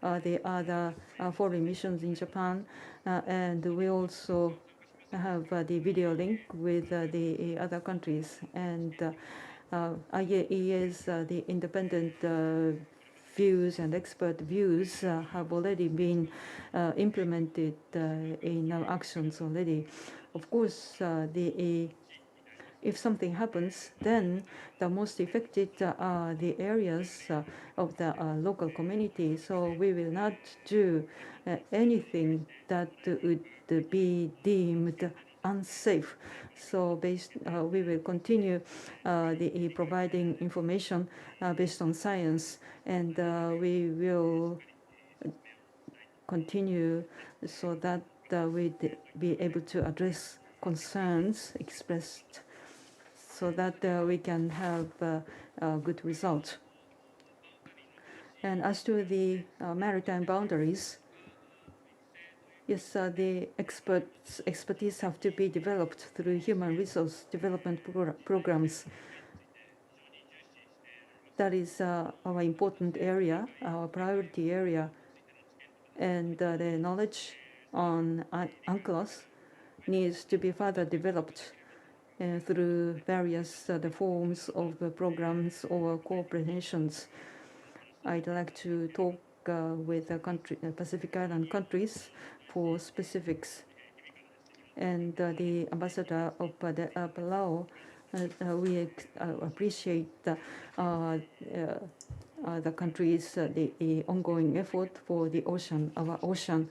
the other foreign missions in Japan. And we also have the video link with the other countries. And IAEA's the independent views and expert views have already been implemented in our actions already. Of course, if something happens, then the most affected are the areas of the local community. So we will not do anything that would be deemed unsafe. So we will continue providing information based on science, and we will continue so that we'd be able to address concerns expressed, so that we can have a good result. And as to the maritime boundaries, yes, the expertise have to be developed through human resource development programs. That is our important area, our priority area, and the knowledge on UNCLOS needs to be further developed through various the forms of programs or cooperations. I'd like to talk with the Pacific Island countries for specifics. And the ambassador of Palau, we appreciate the country's the ongoing effort for the ocean, our ocean.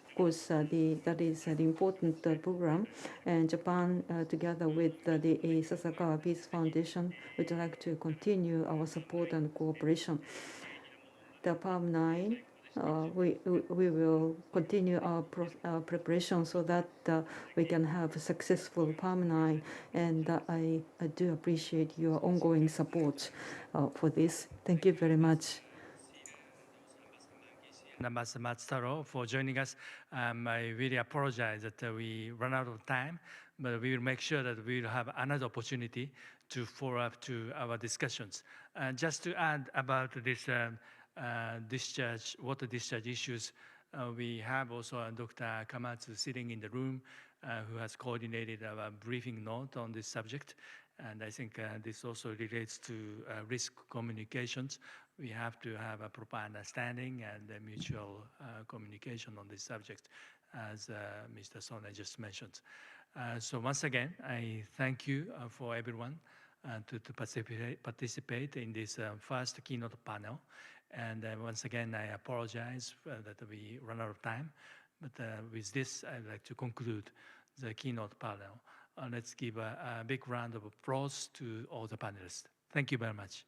Of course, that is an important program, and Japan, together with the Sasakawa Peace Foundation, would like to continue our support and cooperation. The Palm 9, we will continue our preparation so that we can have a successful Palm 9, and I do appreciate your ongoing support for this. Thank you very much. Ambassador Matsutaro for joining us. I really apologize that we run out of time, but we will make sure that we will have another opportunity to follow up to our discussions. Just to add about this water discharge issues, we have also Dr. Kamatsu sitting in the room who has coordinated our briefing note on this subject. And I think this also relates to risk communications. We have to have a proper understanding and a mutual communication on this subject, as Mr. Sone just mentioned. So once again, I thank you for everyone to participate in this first keynote panel. And once again, I apologize that we run out of time. But with this, I'd like to conclude the keynote panel. Let's give a big round of applause to all the panelists. Thank you very much.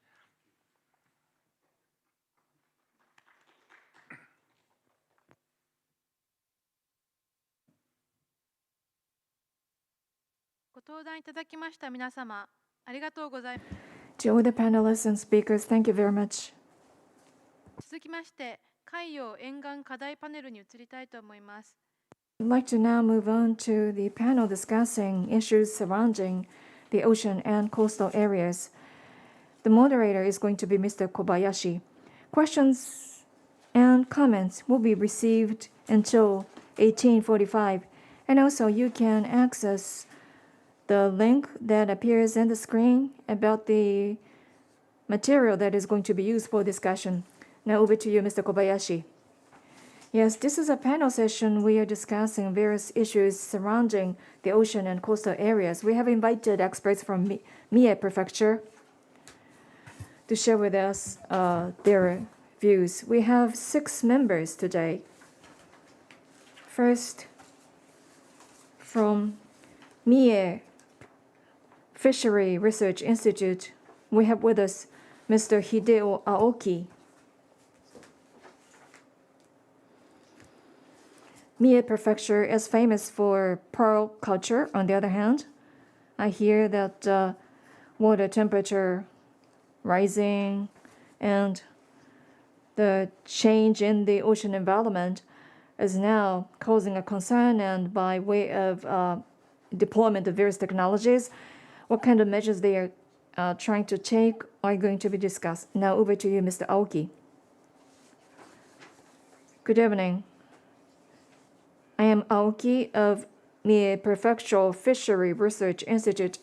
To all the panelists and speakers, thank you very much. 続きまして、海洋沿岸課題パネルに移りたいと思います。I'd like to now move on to the panel discussing issues surrounding the ocean and coastal areas. The moderator is going to be Mr. Kobayashi. Questions and comments will be received until 1845, and also you can access the link that appears on the screen about the material that is going to be used for discussion. Now over to you, Mr. Kobayashi. Yes, this is a panel session. We are discussing various issues surrounding the ocean and coastal areas. We have invited experts from Mie Prefecture to share with us their views. We have 6 members today. First, from Mie Fishery Research Institute, we have with us Mr. Hideo Aoki. Mie Prefecture is famous for pearl culture. On the other hand, I hear that water temperature rising and the change in the ocean environment is now causing a concern, and by way of deployment of various technologies, what kind of measures they are trying to take are going to be discussed. Now over to you, Mr. Aoki. Good evening. I am Aoki of Mie Prefectural Fishery Research Institute.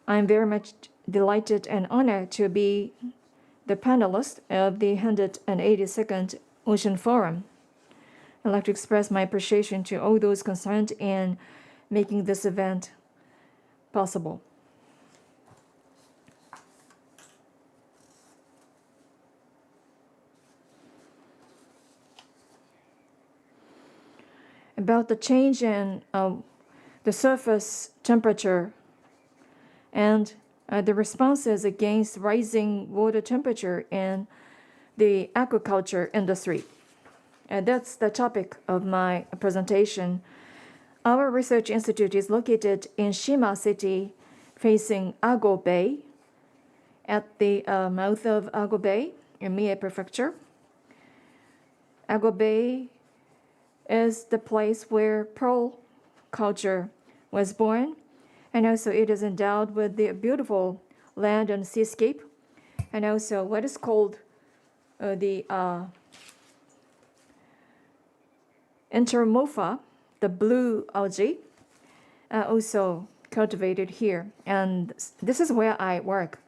I'm very much delighted and honored to be the panelist of the 182nd Ocean Forum. I'd like to express my appreciation to all those concerned in making this event possible. About the change in the surface temperature and the responses against rising water temperature in the aquaculture industry. That's the topic of my presentation. Our research institute is located in Shima City, facing Ago Bay, at the mouth of Ago Bay in Mie Prefecture. Ago Bay is the place where pearl culture was born, and also it is endowed with the beautiful land and seascape, and also what is called the Enteromorpha, the blue algae, also cultivated here. And this is where I work,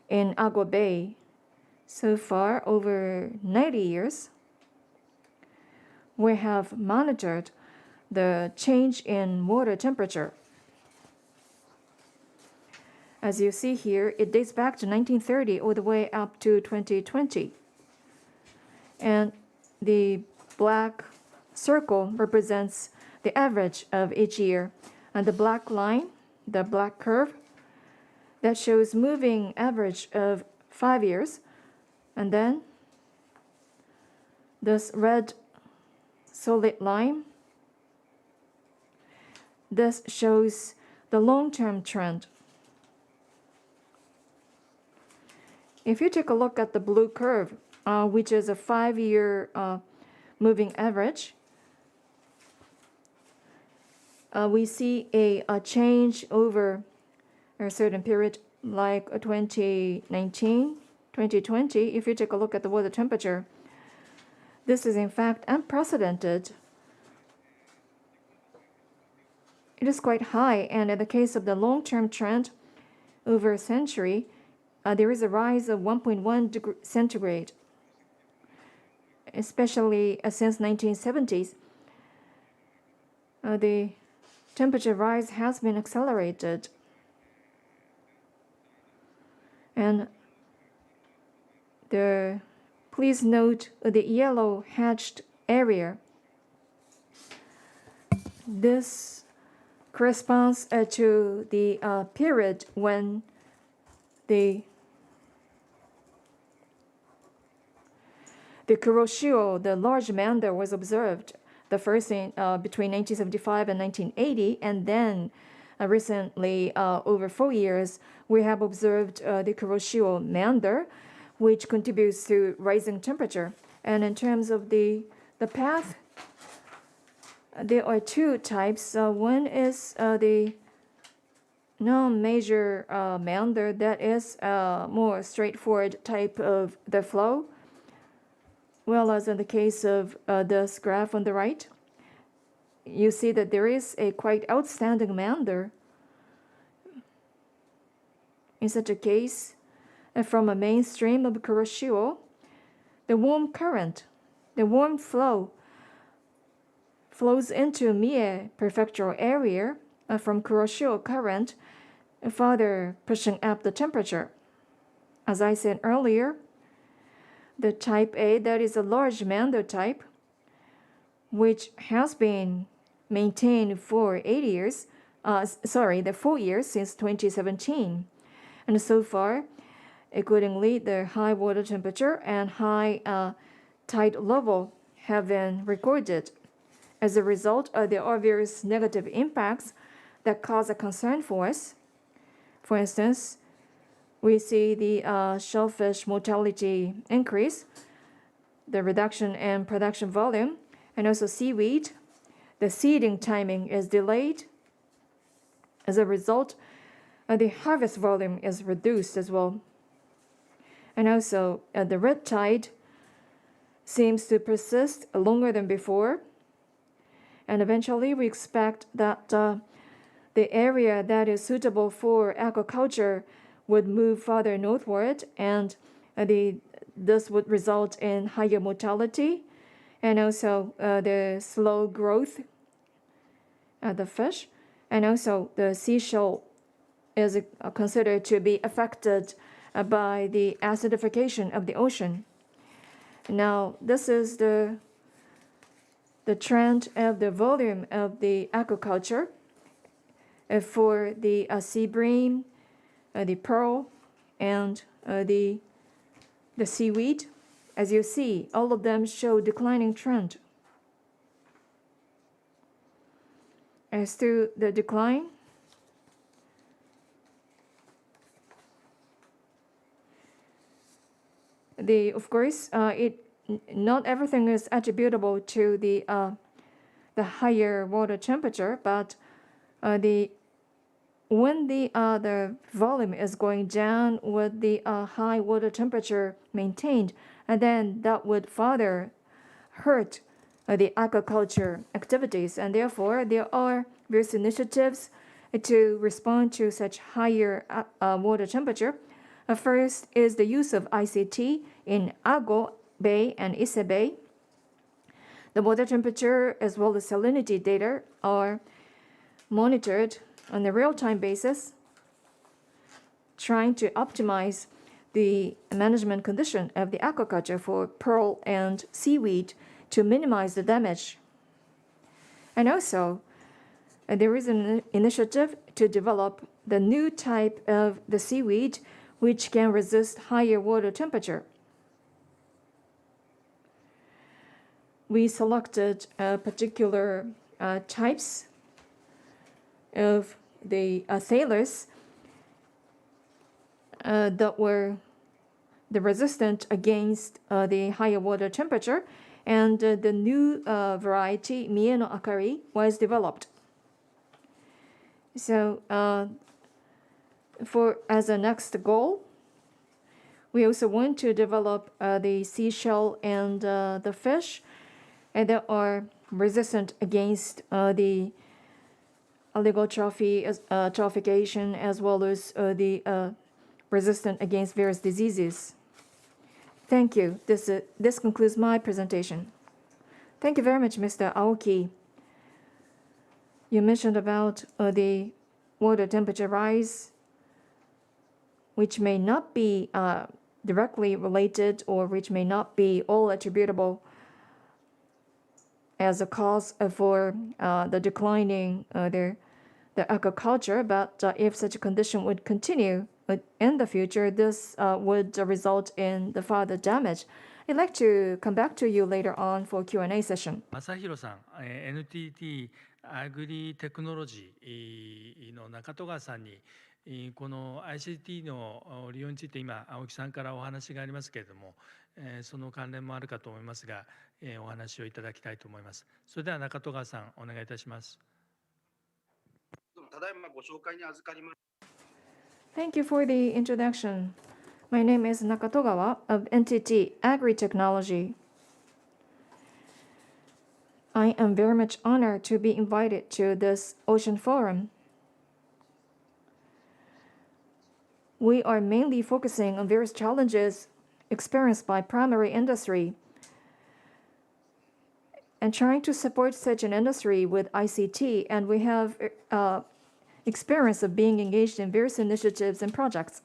in Ago Bay. So far, over 90 years, we have monitored the change in water temperature. As you see here, it dates back to 1930 all the way up to 2020. And the black circle represents the average of each year. And the black line, the black curve, that shows moving average of 5 years. And then this red solid line, this shows the long-term trend. If you take a look at the blue curve, which is a 5-year moving average, we see a change over a certain period, like 2019, 2020. If you take a look at the water temperature, this is in fact unprecedented. It is quite high, and in the case of the long-term trend over a century, there is a rise of 1.1 degree centigrade, especially since 1970s. The temperature rise has been accelerated. And please note the yellow hatched area. This corresponds to the period when the Kuroshio, the large maunder, was observed. The first in between 1975 and 1980, and then recently, over 4 years, we have observed the Kuroshio maunder, which contributes to rising temperature. And in terms of the path, there are two types. One is the non-major maunder, that is a more straightforward type of the flow. Well, as in the case of this graph on the right, you see that there is a quite outstanding maunder. In such a case, from a mainstream of Kuroshio, the warm current, the warm flow, flows into Mie Prefecture area from Kuroshio current, further pushing up the temperature. As I said earlier, the type A, that is a large maunder type, which has been maintained for 8 years, the 4 years since 2017. And so far, accordingly, the high water temperature and high tide level have been recorded. As a result, there are various negative impacts that cause a concern for us. For instance, we see the shellfish mortality increase, the reduction in production volume, and also seaweed. The seeding timing is delayed. As a result, the harvest volume is reduced as well. And also, the red tide seems to persist longer than before. And eventually, we expect that the area that is suitable for aquaculture would move further northward, and this would result in higher mortality and also the slow growth of the fish. And also the seashell is considered to be affected by the acidification of the ocean. Now, this is the trend of the volume of the aquaculture for the sea bream, the pearl, and the seaweed. As you see, all of them show declining trend. As to the decline, of course, not everything is attributable to the higher water temperature, but when the volume is going down with the high water temperature maintained, and then that would further hurt the aquaculture activities. And therefore, there are various initiatives to respond to such higher water temperature. First is the use of ICT in Ago Bay and Ise Bay. The water temperature as well as salinity data are monitored on a real-time basis, trying to optimize the management condition of the aquaculture for pearl and seaweed to minimize the damage. And also, there is an initiative to develop the new type of the seaweed which can resist higher water temperature. We selected particular types of the sailors that were resistant against the higher water temperature, and the new variety, Mie no Akari, was developed. So as a next goal, we also want to develop the seashell and the fish that are resistant against the oligotrophication as well as the resistant against various diseases. Thank you. This concludes my presentation. Thank you very much, Mr. Aoki. You mentioned about the water temperature rise, which may not be directly related or which may not be all attributable as a cause for the declining the aquaculture. But if such a condition would continue in the future, this would result in the further damage. I'd like to come back to you later on for Q&A session. 正弘さん、NTT アグリテクノロジーの中戸川さんに、この ICT の利用について今、青木さんからお話がありますけれども、その関連もあるかと思いますが、お話をいただきたいと思います。それでは中戸川さん、お願いいたします。ただいまご紹介に預かります。Thank you for the introduction. My name is Nakatogawa of NTT Agri-Technology. I am very much honored to be invited to this Ocean Forum. We are mainly focusing on various challenges experienced by primary industry and trying to support such an industry with ICT, and we have experience of being engaged in various initiatives and projects.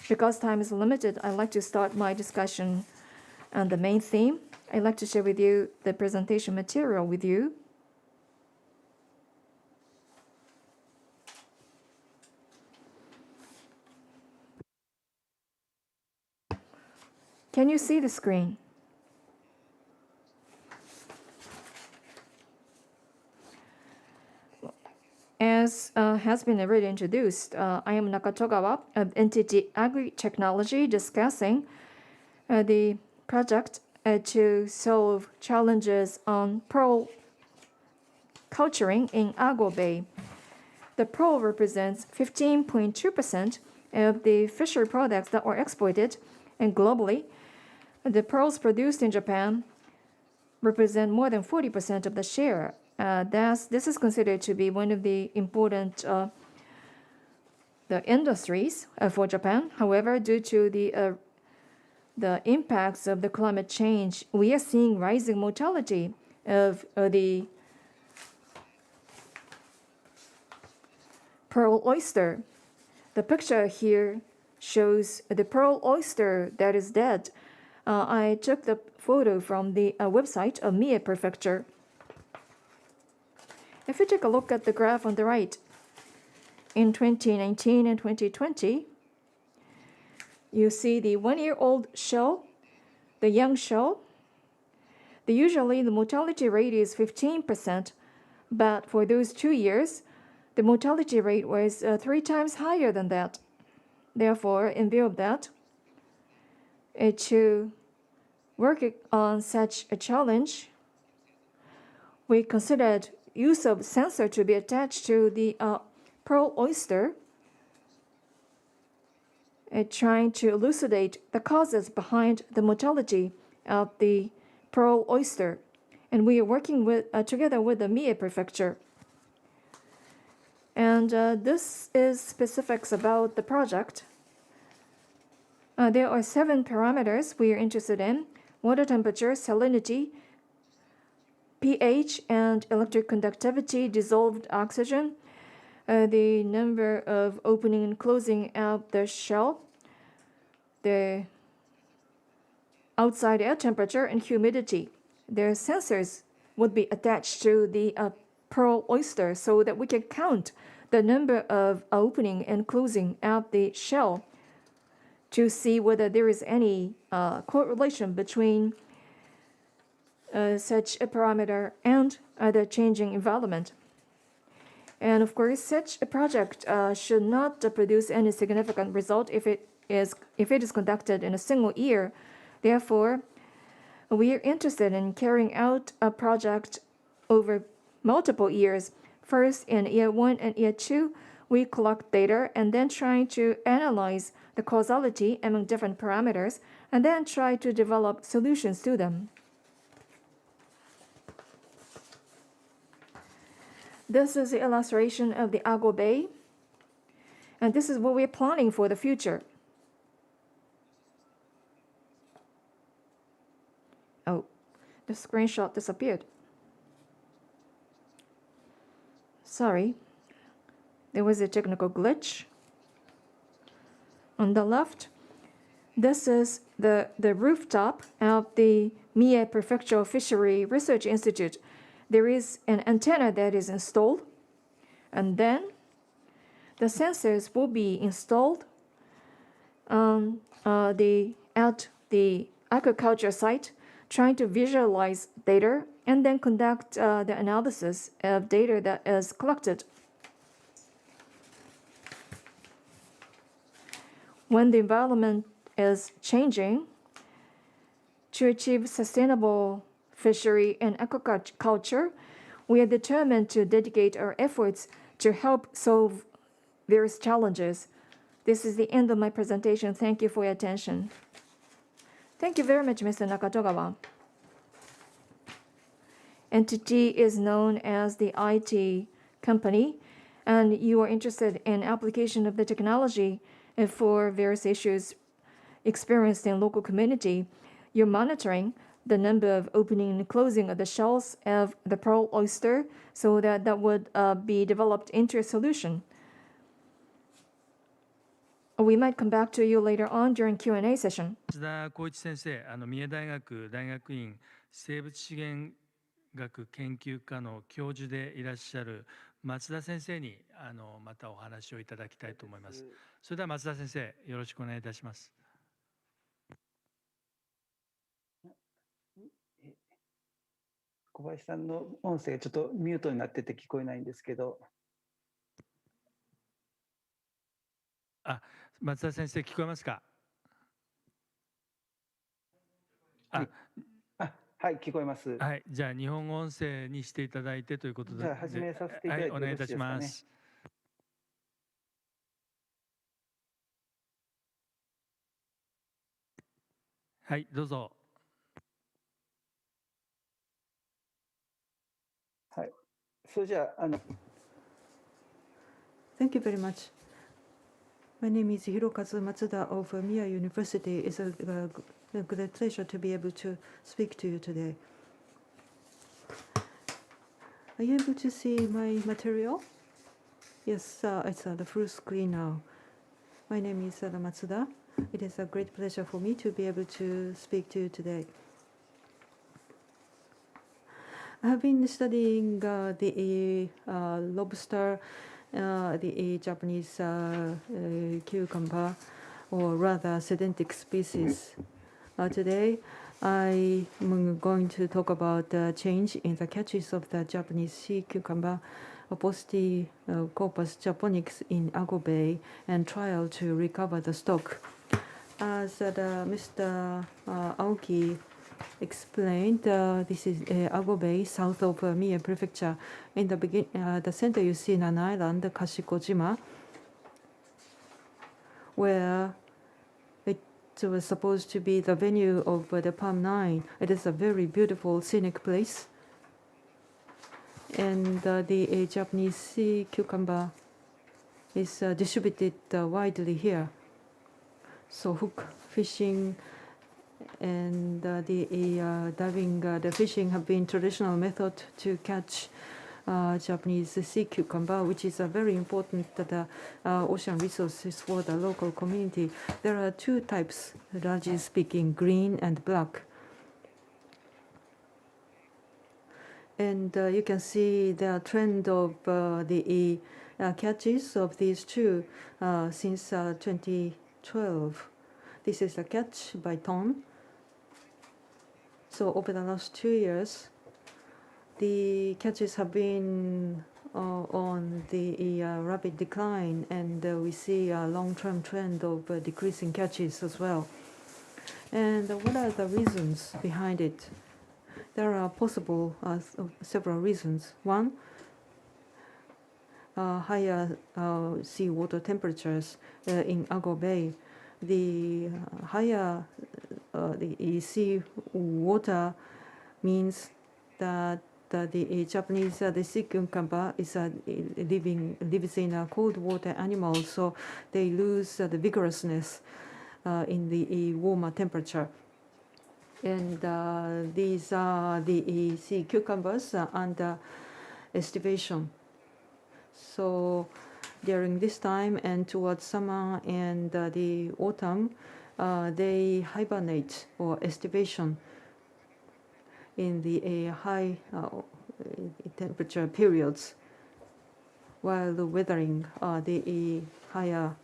Because time is limited, I'd like to start my discussion on the main theme. I'd like to share with you the presentation material with you. Can you see the screen? As has been already introduced, I am Nakatogawa of NTT Agri-Technology, discussing the project to solve challenges on pearl culturing in Ago Bay. The pearl represents 15.2% of the fishery products that were exported, and globally, the pearls produced in Japan represent more than 40% of the share. This is considered to be one of the important the industries for Japan. However, due to the impacts of the climate change, we are seeing rising mortality of the pearl oyster. The picture here shows the pearl oyster that is dead. I took the photo from the website of Mie Prefecture. If you take a look at the graph on the right, in 2019 and 2020, you see the one-year-old shell, the young shell. Usually the mortality rate is 15%, but for those 2 years, the mortality rate was 3 times higher than that. Therefore, in view of that, to work on such a challenge, we considered use of sensor to be attached to the pearl oyster, trying to elucidate the causes behind the mortality of the pearl oyster. And we are working together with the Mie Prefecture. And this is specifics about the project. There are 7 parameters we are interested in: water temperature, salinity, pH, and electric conductivity, dissolved oxygen, the number of opening and closing out the shell, the outside air temperature, and humidity. Their sensors would be attached to the pearl oyster so that we can count the number of opening and closing out the shell to see whether there is any correlation between such a parameter and the changing environment. And of course, such a project should not produce any significant result if it is conducted in a single year. Therefore, we are interested in carrying out a project over multiple years. First, in year 1 and year 2, we collect data and then try to analyze the causality among different parameters and then try to develop solutions to them. This is the illustration of the Ago Bay, and this is what we're planning for the future. Oh, the screenshot disappeared. Sorry, there was a technical glitch. On the left, this is the rooftop of the Mie Prefecture Fishery Research Institute. There is an antenna that is installed, and then the sensors will be installed at the aquaculture site, trying to visualize data and then conduct the analysis of data that is collected. When the environment is changing, to achieve sustainable fishery and aquaculture, we are determined to dedicate our efforts to help solve various challenges. This is the end of my presentation. Thank you for your attention. Thank you very much, Mr. Nakatogawa. Entity is known as the IT company, and you are interested in application of the technology for various issues experienced in local community. You're monitoring the number of opening and closing of the shells of the pearl oyster so that would be developed into a solution. We might come back to you later on during Q&A session. 松田光一先生、三重大学大学院生物資源学研究科の教授でいらっしゃる松田先生にまたお話をいただきたいと思います。それでは松田先生、よろしくお願いいたします。小林さんの音声がちょっとミュートになってて聞こえないんですけど。松田先生、聞こえますか？はい、聞こえます。はい、じゃあ日本語音声にしていただいてということで、じゃあ始めさせていただいてよろしいですかね。はい、お願いいたします。はい、どうぞ。はい、それじゃあThank you very much. My name is Hirokazu Matsuda of Mie University. It's a great pleasure to be able to speak to you today. Are you able to see my material? Yes, it's the full screen now. My name is Matsuda. It is a great pleasure for me to be able to speak to you today. I have been studying the lobster, the Japanese cucumber, or rather sedentic species. Today, I am going to talk about the change in the catches of the Japanese sea cucumber, Corpus japonicus in Ago Bay, and trial to recover the stock. As Mr. Aoki explained, this is Ago Bay, south of Mie Prefecture. In the center, you see an island, Kashikojima, where it was supposed to be the venue of the Palm 9. It is a very beautiful scenic place. And the Japanese sea cucumber is distributed widely here. So hook fishing and the diving, the fishing have been traditional method to catch Japanese sea cucumber, which is a very important ocean resources for the local community. There are two types, largely speaking, green and black. And you can see the trend of the catches of these two since 2012. This is a catch by ton. So over the last 2 years, the catches have been on the rapid decline, and we see a long-term trend of decreasing catches as well. And what are the reasons behind it? There are possible several reasons. One, higher seawater temperatures in Ago Bay. The higher the sea water means that the Japanese the sea cucumber is lives in a cold water animal, so they lose the vigorousness in the warmer temperature. And these are the sea cucumbers under estivation. So during this time and towards summer and the autumn, they hibernate or estivation in the high temperature periods while weathering the higher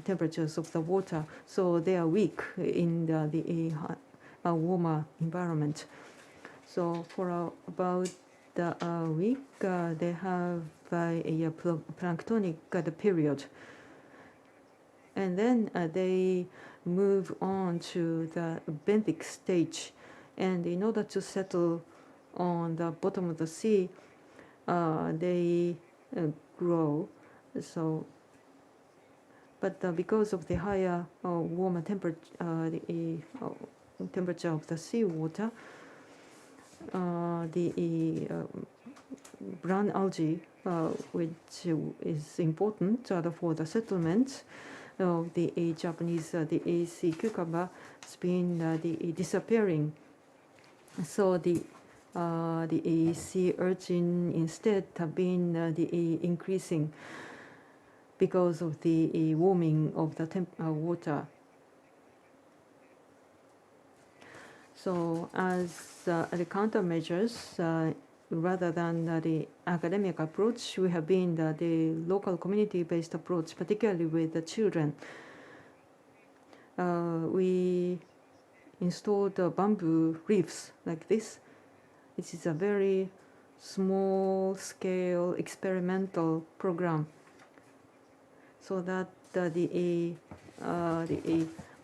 temperatures of the water. So they are weak in the warmer environment. So for about a week, they have a planktonic period. And then they move on to the benthic stage. And in order to settle on the bottom of the sea, they grow. So, but because of the higher warmer temperature, the temperature of the seawater, the brown algae, which is important for the settlement of the Japanese the sea cucumber, has been disappearing. So the sea urchin instead have been increasing because of the warming of the water. So as the countermeasures, rather than the academic approach, we have been the local community-based approach, particularly with the children. We installed bamboo reefs like this. It is a very small-scale experimental program, so that the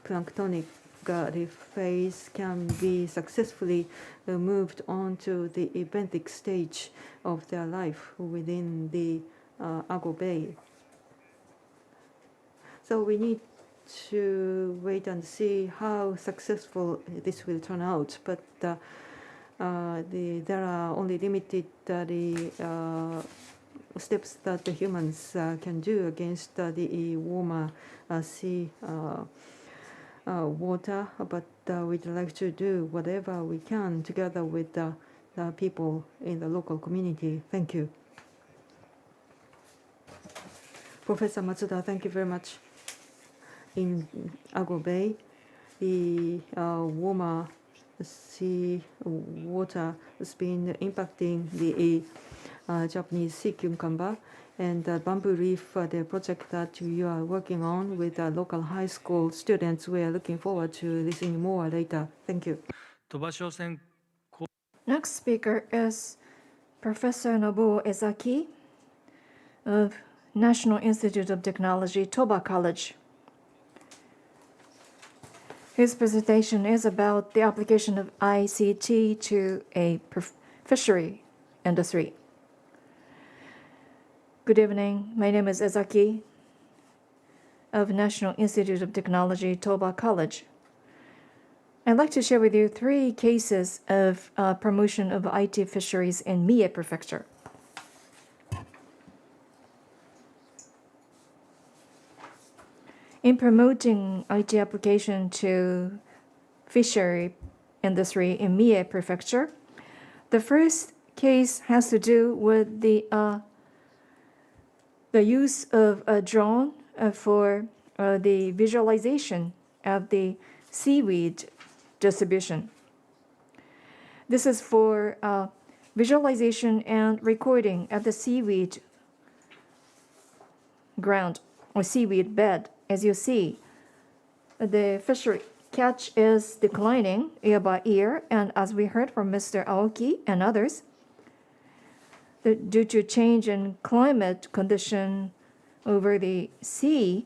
planktonic reef phase can be successfully moved on to the benthic stage of their life within the Ago Bay. So we need to wait and see how successful this will turn out. But there are only limited steps that the humans can do against the warmer sea water, but we'd like to do whatever we can together with the people in the local community. Thank you. Professor Matsuda, thank you very much. In Ago Bay, the warmer sea water has been impacting the Japanese sea cucumber, and the bamboo reef, the project that you are working on with local high school students. We are looking forward to listening more later. Thank you. Next speaker is Professor Nobuo Ezaki of National Institute of Technology, Toba College. His presentation is about the application of ICT to a fishery industry. Good evening. My name is Ezaki of National Institute of Technology, Toba College. I'd like to share with you 3 cases of promotion of IT fisheries in Mie Prefecture. In promoting IT application to fishery industry in Mie Prefecture, the first case has to do with the use of a drone for the visualization of the seaweed distribution. This is for visualization and recording of the seaweed ground or seaweed bed. As you see, the fishery catch is declining year by year, and as we heard from Mr. Aoki and others, due to change in climate condition over the sea,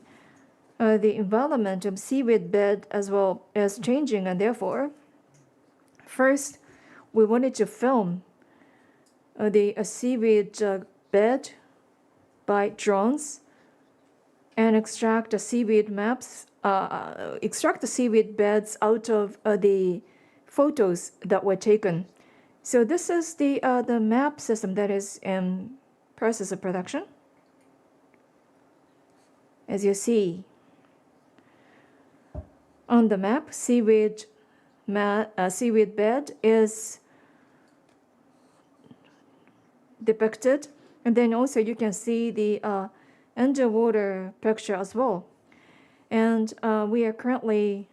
the environment of seaweed bed as well is changing, and therefore, first we wanted to film the seaweed bed by drones and extract the seaweed maps, extract the seaweed beds out of the photos that were taken. So this is the map system that is in process of production. As you see on the map, seaweed bed is depicted, And then also you can see the underwater picture as well. And we are currently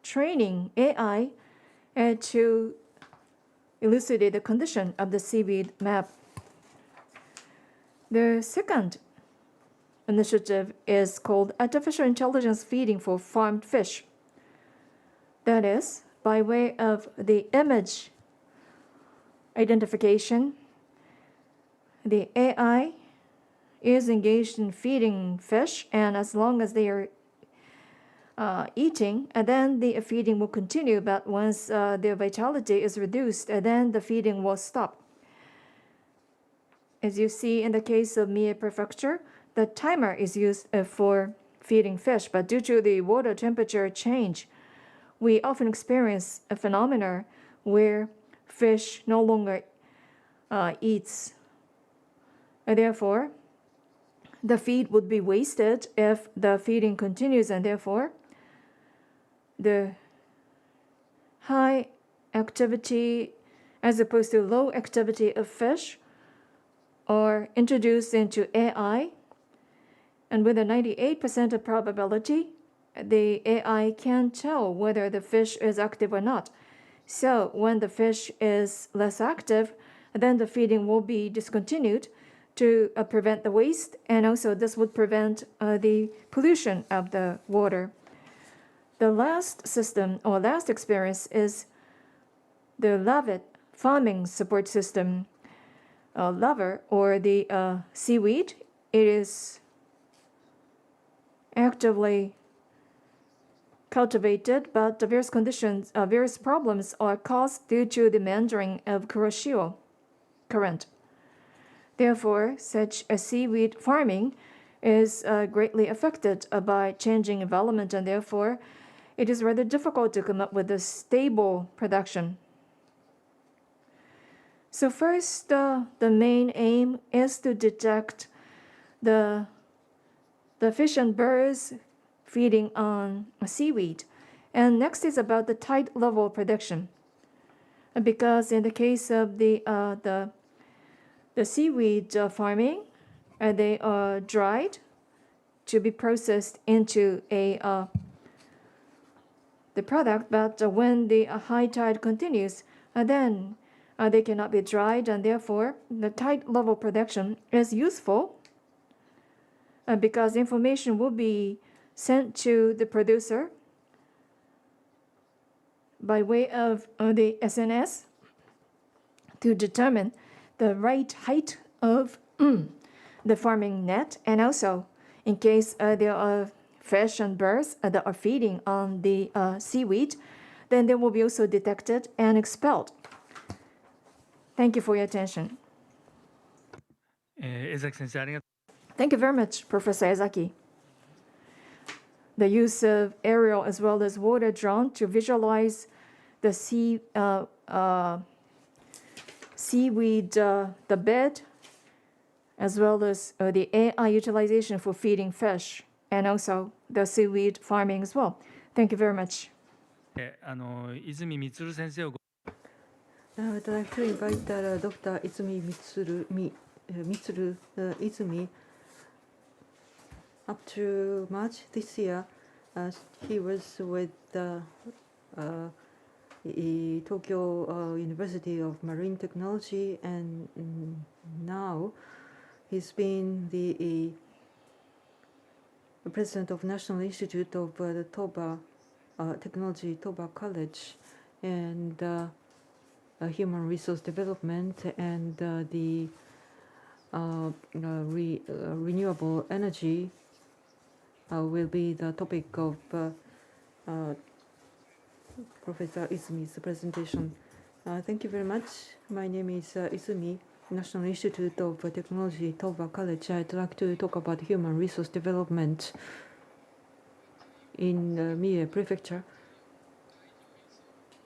training AI to elucidate the condition of the seaweed map. The second initiative is called Artificial Intelligence Feeding for Farmed Fish. That is, by way of the image identification, the AI is engaged in feeding fish, and as long as they are eating, and then the feeding will continue, but once their vitality is reduced, then the feeding will stop. As you see in the case of Mie Prefecture, the timer is used for feeding fish, but due to the water temperature change, we often experience a phenomena where fish no longer eats. And therefore, the feed would be wasted if the feeding continues, and therefore, the high activity as opposed to low activity of fish are introduced into AI, and with a 98% of probability, the AI can tell whether the fish is active or not. So when the fish is less active, then the feeding will be discontinued to prevent the waste, and also this would prevent the pollution of the water. The last system or last experience is the Lavet farming support system. Laver, or the seaweed, it is actively cultivated, but the various conditions, various problems are caused due to the meandering of Kuroshio current. Therefore, such a seaweed farming is greatly affected by changing environment, and therefore, it is rather difficult to come up with a stable production. So first, the main aim is to detect the fish and birds feeding on seaweed. And next is about the tide level prediction. Because in the case of the seaweed farming, they are dried to be processed into the product, but when the high tide continues, then they cannot be dried, and therefore the tide level prediction is useful because information will be sent to the producer by way of the SNS to determine the right height of the farming net, and also in case there are fish and birds that are feeding on the seaweed, then they will be also detected and expelled. Thank you for your attention. Thank you very much, Professor Ezaki. The use of aerial as well as water drone to visualize the seaweed, the bed, as well as the AI utilization for feeding fish, and also the seaweed farming as well. Thank you very much. Now I'd like to invite Dr. Izumi Mitsuru Izumi. Up to March this year, he was with Tokyo University of Marine Technology, and now he's been the president of National Institute of the Toba Technology, Toba College, and human resource development, and the renewable energy will be the topic of Professor Izumi's presentation. Thank you very much. My name is Izumi, National Institute of Technology, Toba College. I'd like to talk about human resource development in Mie Prefecture.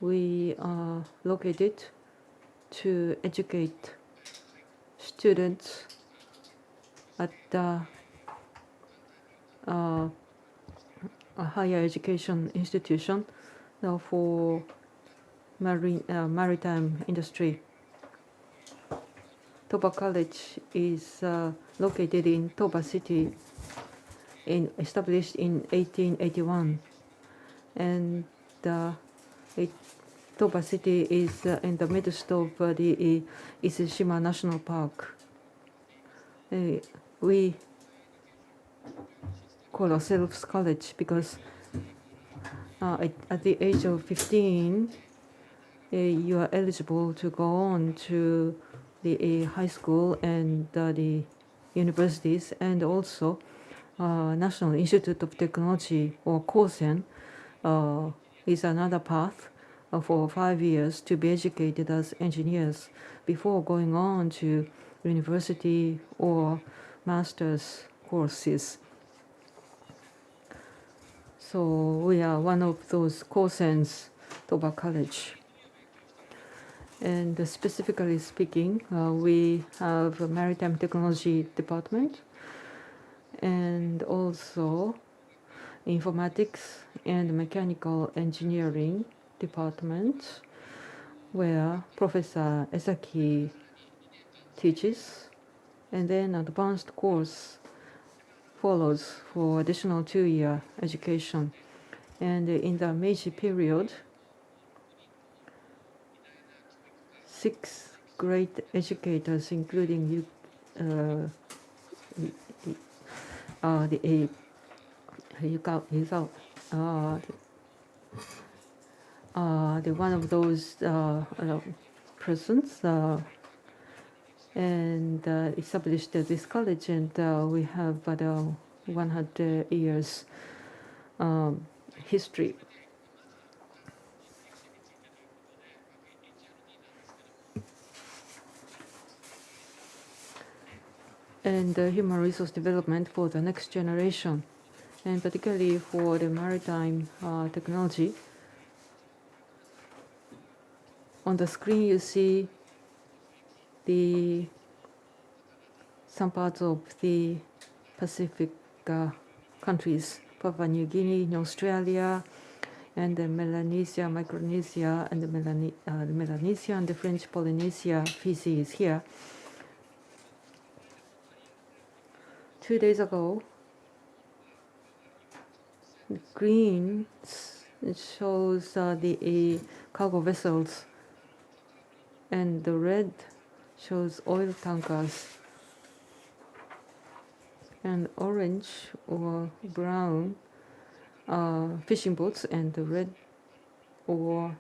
We are located to educate students at a higher education institution for maritime industry. Toba College is located in Toba City, established in 1881. And Toba City is in the midst of the Ise-shima National Park. We call ourselves college because at the age of 15, you are eligible to go on to the high school and the universities, and also National Institute of Technology, or Kosen, is another path for 5 years to be educated as engineers before going on to university or master's courses. So we are one of those Kosens, Toba College. And specifically speaking, we have a maritime technology department and also informatics and mechanical engineering department, where Professor Esaki teaches, and then advanced course follows for additional 2-year education. And in the Meiji period, 6 great educators, including the one of those persons, and established this college, and we have 100 years history. And human resource development for the next generation, and particularly for the maritime technology. On the screen, you see some parts of the Pacific countries, Papua New Guinea, Australia, and Melanesia, Micronesia, and Melanesia, and the French Polynesia. Fiji is here. 2 days ago, green shows the cargo vessels, and the red shows oil tankers, and orange or brown fishing boats, and the red or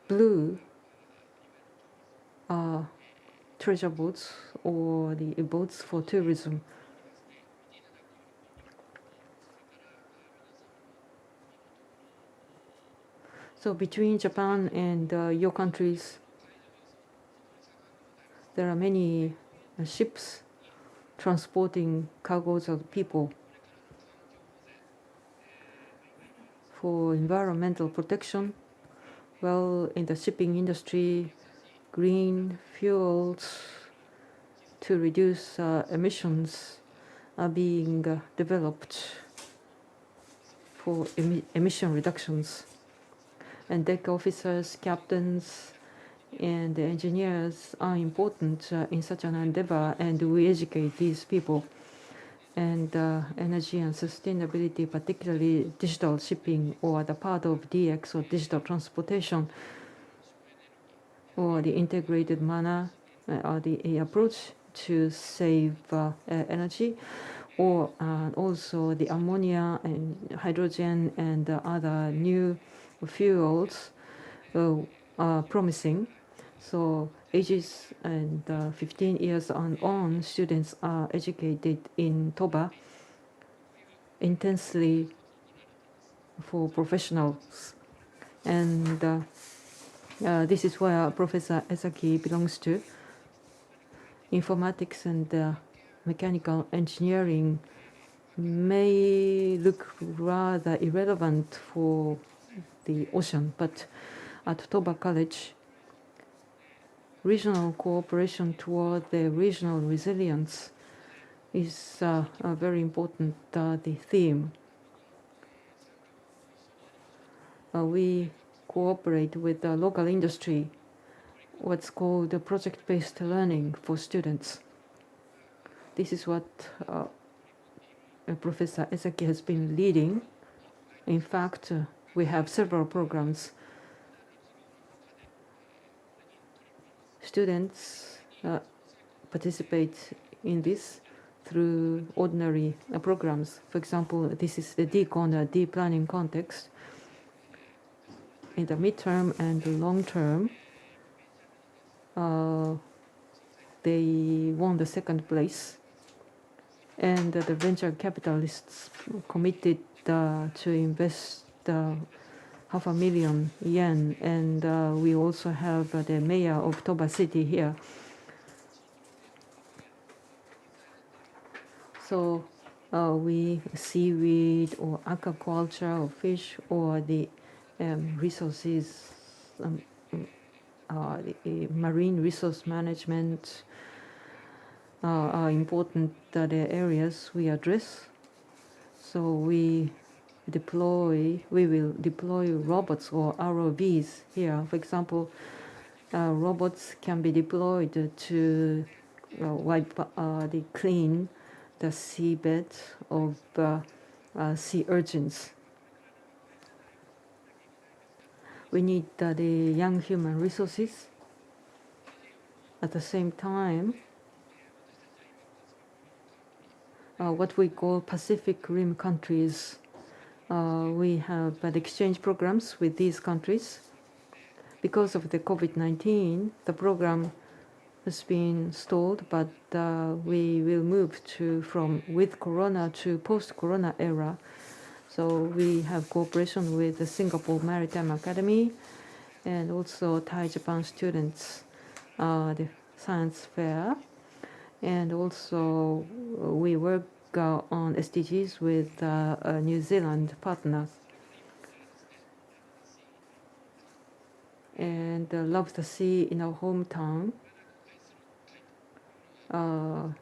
blue treasure boats, or the boats for tourism. So between Japan and your countries, there are many ships transporting cargoes of people. For environmental protection, well, in the shipping industry, green fuels to reduce emissions are being developed for emission reductions. And deck officers, captains, and engineers are important in such an endeavor, and we educate these people. And energy and sustainability, particularly digital shipping, or the part of DX, or digital transportation, or the integrated manner, or the approach to save energy, or also the ammonia and hydrogen and other new fuels are promising. So ages and 15 years on, students are educated in Toba intensely for professionals. And this is where Professor Esaki belongs to. Informatics and mechanical engineering may look rather irrelevant for the ocean, but at Toba College, regional cooperation toward the regional resilience is a very important the theme. We cooperate with the local industry what's called the project-based learning for students. This is what Professor Esaki has been leading. In fact, we have several programs. Students participate in this through ordinary programs. For example, this is the DCON, D planning context. In the midterm and the long term, they won the second place. And the venture capitalists committed to invest $500,000 yen. And we also have the mayor of Toba City here. So we seaweed or aquaculture or fish or the resources, the marine resource management are important the areas we address. So we will deploy robots or ROVs here. For example, robots can be deployed to clean the seabed of sea urchins. We need the young human resources. At the same time, what we call Pacific Rim countries, we have exchange programs with these countries. Because of the COVID-19, the program has been stalled, but we will move from with Corona to post-Corona era. So we have cooperation with the Singapore Maritime Academy and also Thai-Japan students, the science fair. And also we work on SDGs with New Zealand partners. And love the sea in our hometown. Our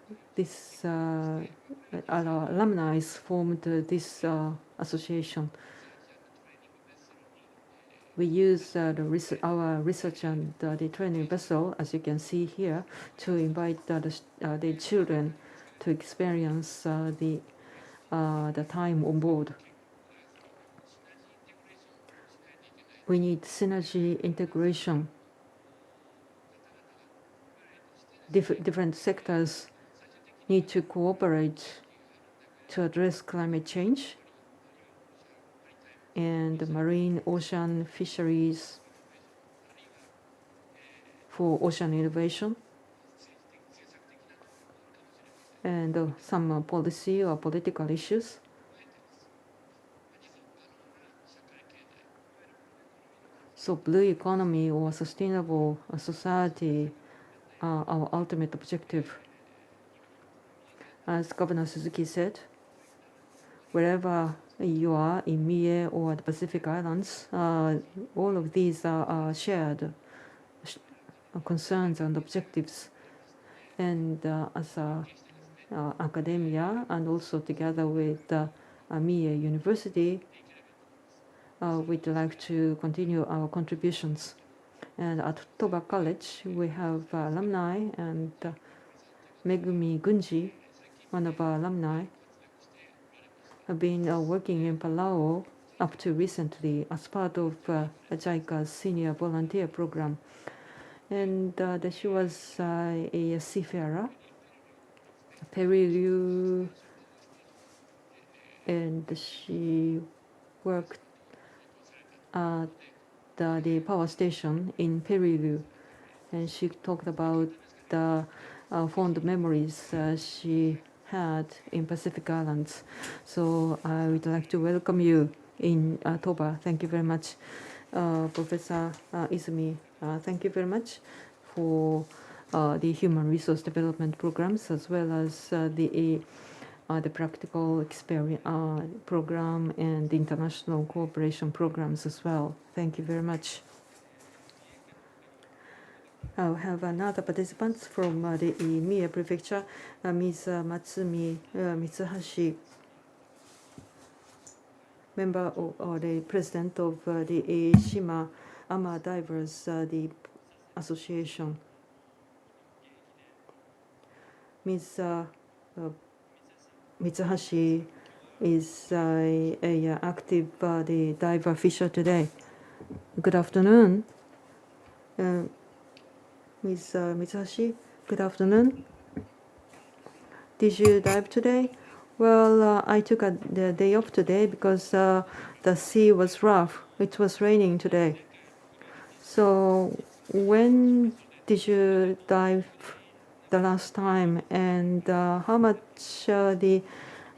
alumni formed this association. We use our research and the training vessel, as you can see here, to invite the children to experience the time on board. We need synergy integration. Different sectors need to cooperate to address climate change and marine ocean fisheries for ocean innovation and some policy or political issues. So blue economy or sustainable society are our ultimate objective. As Governor Suzuki said, wherever you are in Mie or the Pacific Islands, all of these are shared concerns and objectives. And as academia and also together with Mie University, we'd like to continue our contributions. And at Toba College, we have alumni, and Megumi Gunji, one of our alumni, have been working in Palau up to recently as part of JICA's senior volunteer program. And she was a seafarer, Perilu, and she worked at the power station in Perilu, and she talked about the fond memories she had in Pacific Islands. So I would like to welcome you in Toba. Thank you very much, Professor Izumi. Thank you very much for the human resource development programs as well as the practical experience program and international cooperation programs as well. Thank you very much. I'll have another participant from the Mie Prefecture, Ms. Matsumi Mitsuhashi, member or the president of the Shima Ama Divers, the Association. Ms. Mitsuhashi is a active the diver fisher today. Good afternoon. Ms. Mitsuhashi, good afternoon. Did you dive today? Well, I took the day off today because the sea was rough. It was raining today. So when did you dive the last time, and how much the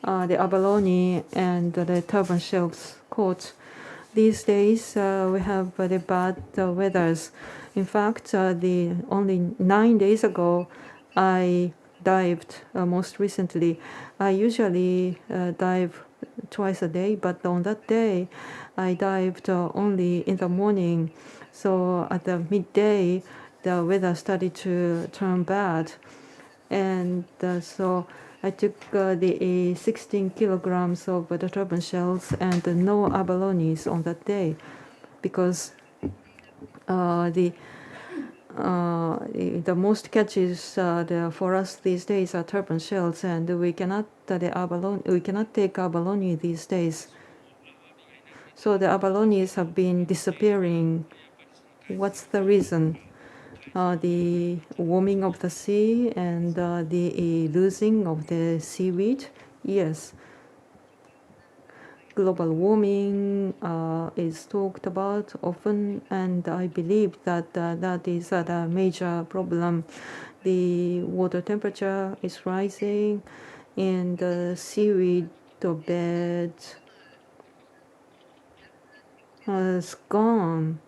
abalone and the turban shells caught? These days we have the bad weathers. In fact, the only 9 days ago, I dived most recently. I usually dive twice a day, but on that day, I dived only in the morning. So at the midday, the weather started to turn bad, and so I took the 16 kilograms of the turban shells and no abalones on that day, because the most catches for us these days are turban shells, and we cannot take abalone these days. So the abalones have been disappearing. What's the reason? The warming of the sea and the losing of the seaweed? Yes. Global warming is talked about often, and I believe that that is a major problem. The water temperature is rising, and the seaweed bed has gone.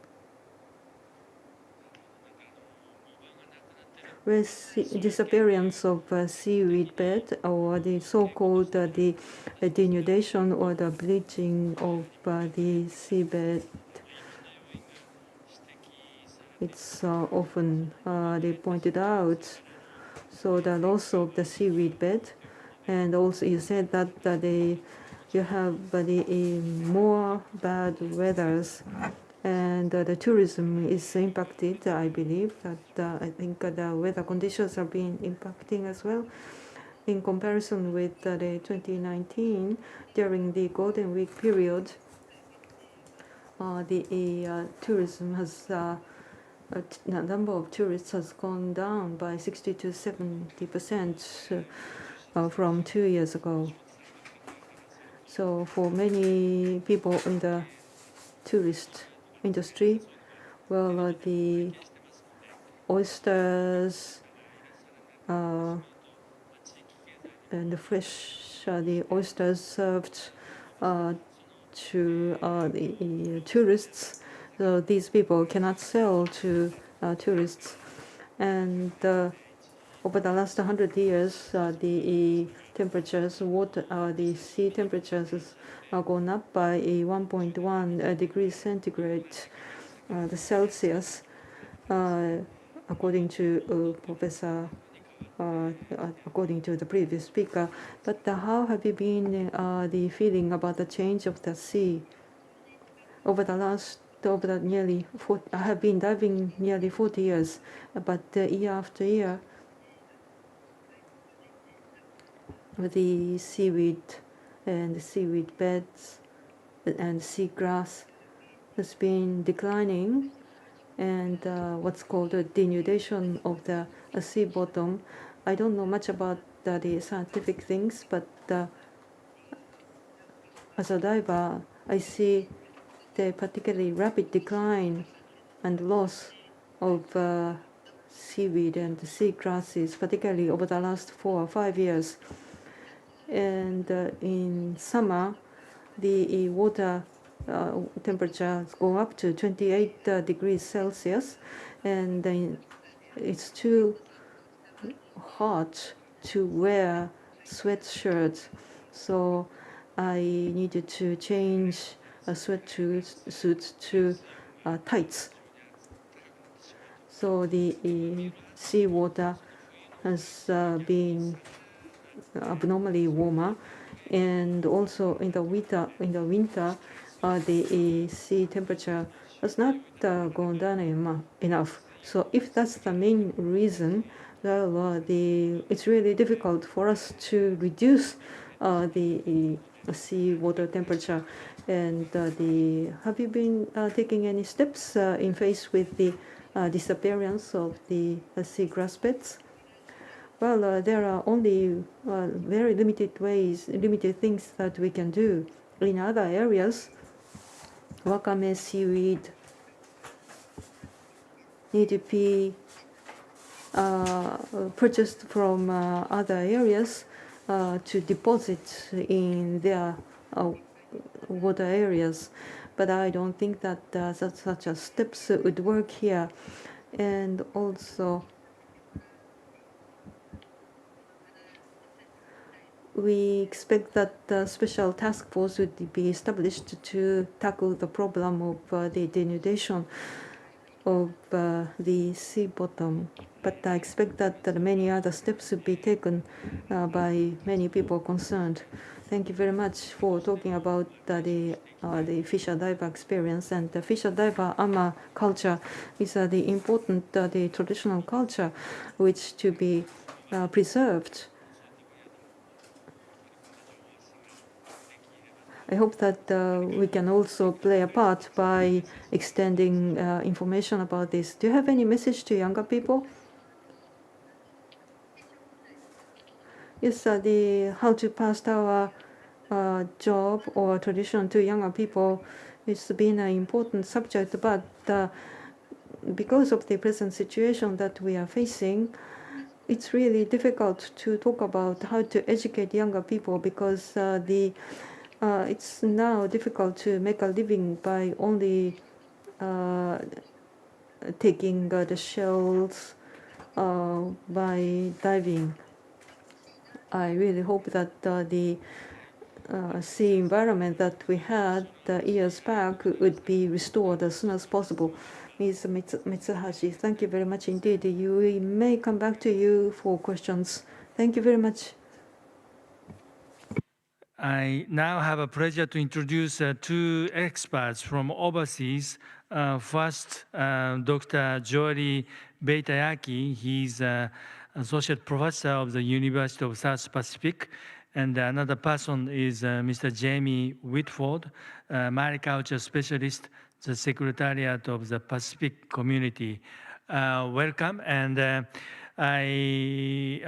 Disappearance of seaweed bed, or the so-called the denudation or the bleaching of the seabed. It's often they pointed out. So the loss of the seaweed bed, and also you said that you have the more bad weathers, and the tourism is impacted. I believe that I think the weather conditions are being impacting as well. In comparison with the 2019, during the Golden Week period, the tourism has the number of tourists has gone down by 60 to 70% from 2 years ago. So for many people in the tourist industry, well, the oysters and the fresh the oysters served to the tourists. So these people cannot sell to tourists, and over the last 100 years, the temperatures, the sea temperatures have gone up by 1.1 degrees centigrade, the Celsius, according to Professor, according to the previous speaker. But how have you been the feeling about the change of the sea over the nearly 40, I have been diving nearly 40 years, but year after year, the seaweed and the seaweed beds and seagrass has been declining, and what's called a denudation of the sea bottom. I don't know much about the scientific things, but as a diver, I see the particularly rapid decline and loss of seaweed and seagrasses, particularly over the last 4 or 5 years. And in summer, the water temperatures go up to 28 degrees Celsius, and then it's too hot to wear sweatshirts. So I needed to change a sweatsuit to tights. So the seawater has been abnormally warmer, and also in the winter, the sea temperature has not gone down enough. So if that's the main reason, well, it's really difficult for us to reduce the seawater temperature. And have you been taking any steps in face with the disappearance of the seagrass beds? Well, there are only very limited things that we can do. In other areas, wakame seaweed need to be purchased from other areas to deposit in their water areas. But I don't think that such a steps would work here. And also, we expect that the special task force would be established to tackle the problem of the denudation of the sea bottom. But I expect that many other steps will be taken by many people concerned. Thank you very much for talking about the fisher diver experience. And the fisher diver ama culture is the important the traditional culture which to be preserved. I hope that we can also play a part by extending information about this. Do you have any message to younger people? Yes, how to pass our job or tradition to younger people has been an important subject, but because of the present situation that we are facing, it's really difficult to talk about how to educate younger people because it's now difficult to make a living by only taking the shells by diving. I really hope that the sea environment that we had years back would be restored as soon as possible. Ms. Mitsuhashi, thank you very much indeed. We may come back to you for questions. Thank you very much. I now have a pleasure to introduce two experts from overseas. First, Dr. Jory Beitayaki. He's associate professor of the University of South Pacific. And another person is Mr. Jamie Whitford, mariculture specialist, the Secretariat of the Pacific Community. Welcome, and I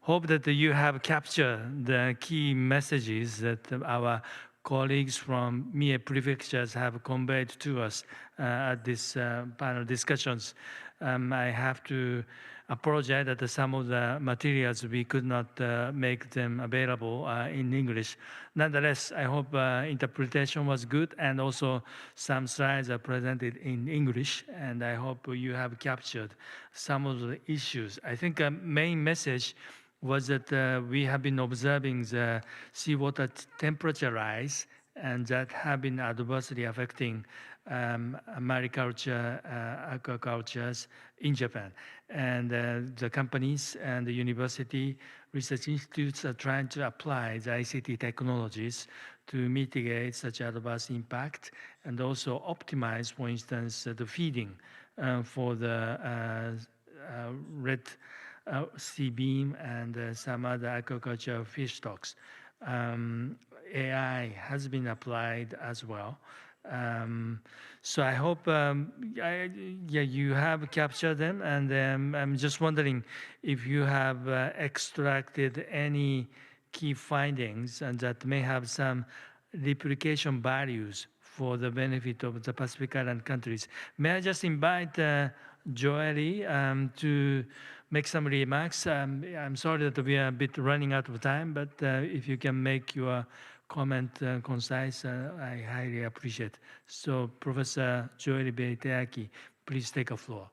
hope that you have captured the key messages that our colleagues from Mie Prefectures have conveyed to us at this panel discussions. I have to apologize that some of the materials we could not make them available in English. Nonetheless, I hope interpretation was good, and also some slides are presented in English, and I hope you have captured some of the issues. I think a main message was that we have been observing the seawater temperature rise, and that have been adversely affecting mariculture, aquacultures in Japan. And the companies and the university research institutes are trying to apply the ICT technologies to mitigate such adverse impact and also optimize, for instance, the feeding for the red sea beam and some other aquaculture fish stocks. AI has been applied as well. So I hope you have captured them, and I'm just wondering if you have extracted any key findings and that may have some replication values for the benefit of the Pacific Island countries. May I just invite Joely to make some remarks? I'm sorry that we are a bit running out of time, but if you can make your comment concise, I highly appreciate. So, Professor Joely Beitayaki, please take a floor.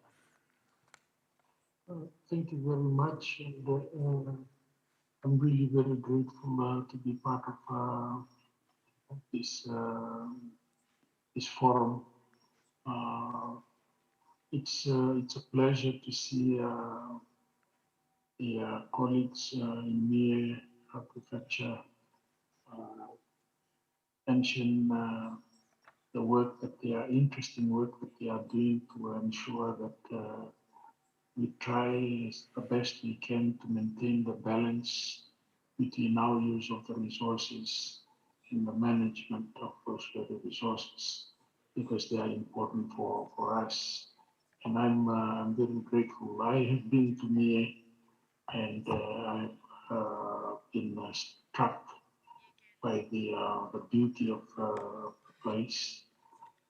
Thank you very much. And, I'm really very grateful to be part of this forum. It's a pleasure to see the colleagues in Mie Prefecture mention the work that they are, interesting work that they are doing to ensure that we try the best we can to maintain the balance between our use of the resources and the management of those very resources, because they are important for us. And I'm very grateful. I have been to Mie, and I've been struck by the beauty of the place.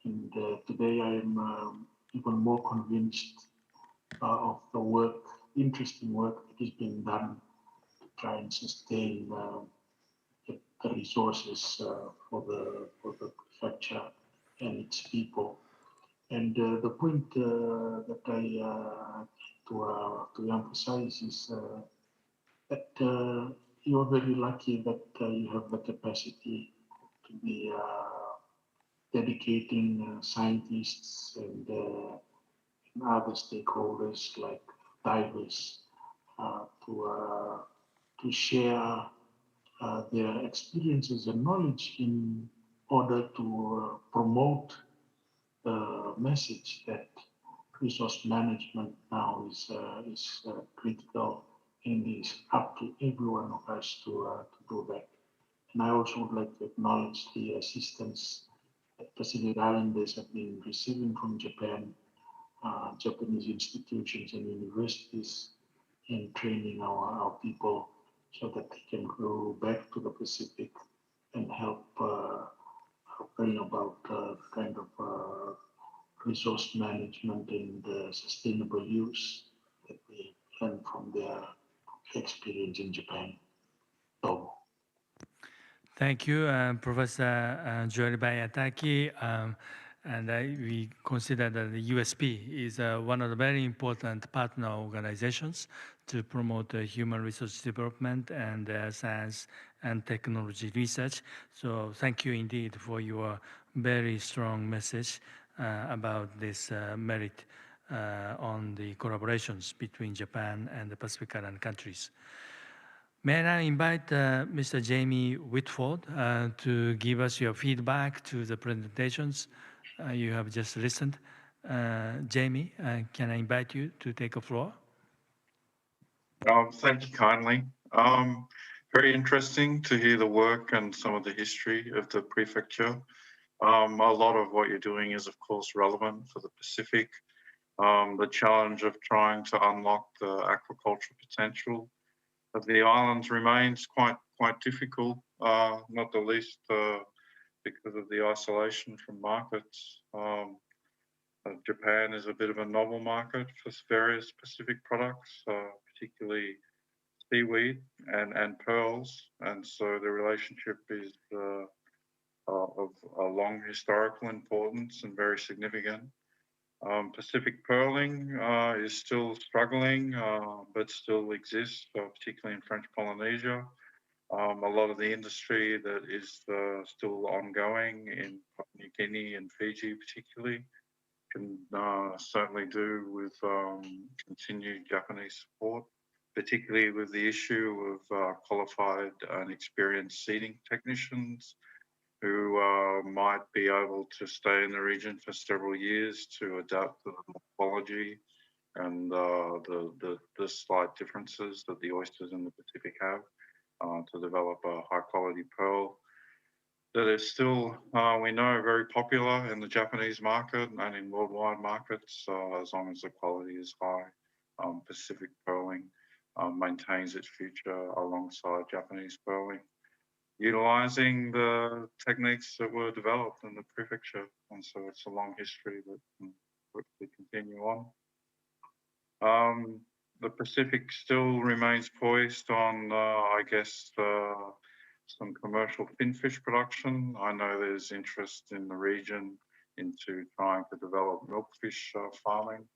And today I am even more convinced of the work, interesting work that is being done to try and sustain the resources for the prefecture and its people. And the point that I to emphasize is that you are very lucky that you have the capacity to be dedicating scientists and other stakeholders like divers to share their experiences and knowledge in order to promote the message that resource management now is critical, and it's up to every one of us to do that. And I also would like to acknowledge the assistance that Pacific Islanders have been receiving from Japan, Japanese institutions and universities in training our people so that they can go back to the Pacific and help bring about kind of resource management and sustainable use that we learn from their experience in Japan. So, Thank you, Professor Joel Bayataki. And we consider that the USP is one of the very important partner organizations to promote human resource development and science and technology research. So thank you indeed for your very strong message about this merit on the collaborations between Japan and the Pacific Island countries. May I now invite Mr. Jamie Whitford to give us your feedback to the presentations you have just listened. Jamie, can I invite you to take the floor? Thank you kindly. Very interesting to hear the work and some of the history of the prefecture. A lot of what you're doing is, of course, relevant for the Pacific. The challenge of trying to unlock the aquaculture potential of the islands remains quite difficult, not the least because of the isolation from markets. Japan is a bit of a novel market for various Pacific products, particularly seaweed and pearls, and so the relationship is of a long historical importance and very significant. Pacific pearling is still struggling, but still exists, particularly in French Polynesia. A lot of the industry that is still ongoing in Papua New Guinea and Fiji particularly can certainly do with continued Japanese support, particularly with the issue of qualified and experienced seeding technicians who might be able to stay in the region for several years to adapt to the morphology and the slight differences that the oysters in the Pacific have to develop a high quality pearl that is still, we know, very popular in the Japanese market and in worldwide markets, as long as the quality is high. Pacific pearling maintains its future alongside Japanese pearling, utilizing the techniques that were developed in the prefecture. And so it's a long history that can quickly continue on. The Pacific still remains poised on, I guess, some commercial finfish production. I know there's interest in the region into trying to develop milkfish farming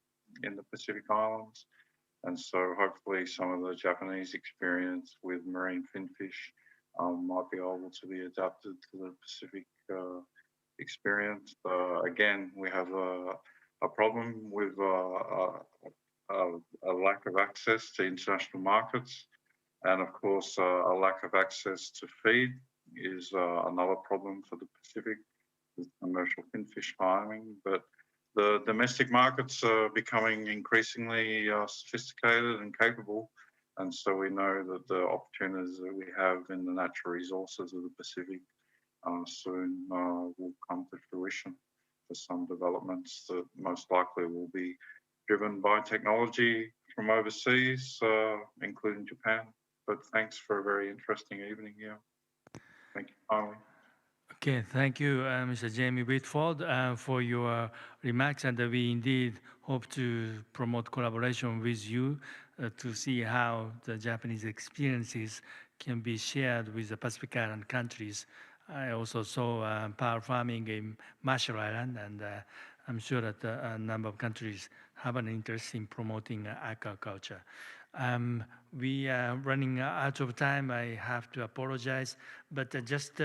in the Pacific Islands. And so hopefully some of the Japanese experience with marine finfish might be able to be adapted to the Pacific experience. Again, we have a problem with a lack of access to international markets. And of course, a lack of access to feed is another problem for the Pacific with commercial finfish farming. But the domestic markets are becoming increasingly sophisticated and capable. And so we know that the opportunities that we have in the natural resources of the Pacific soon will come to fruition for some developments that most likely will be driven by technology from overseas, including Japan. But thanks for a very interesting evening here. Thank you, finally. Okay, thank you, Mr. Jamie Whitford, for your remarks, and we indeed hope to promote collaboration with you to see how the Japanese experiences can be shared with the Pacific Island countries. I also saw power farming in Marshall Island, and I'm sure that a number of countries have an interest in promoting aquaculture. We are running out of time. I have to apologize, but just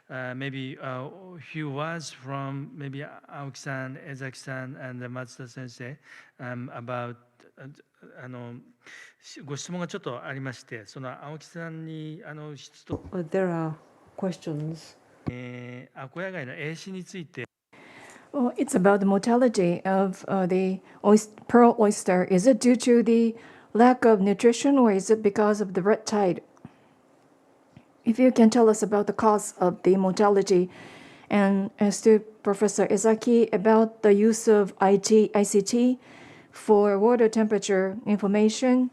maybe a few words from maybe Aoki-san, Ezaki-san, and Matsuda Sensei about ご質問がちょっとありまして、その青木さんに質問。There are questions. アコヤガイの栄死について。Well, it's about the mortality of the pearl oyster. Is it due to the lack of nutrition, or is it because of the red tide? If you can tell us about the cause of the mortality, and as to Professor Ezaki about the use of ICT for water temperature information,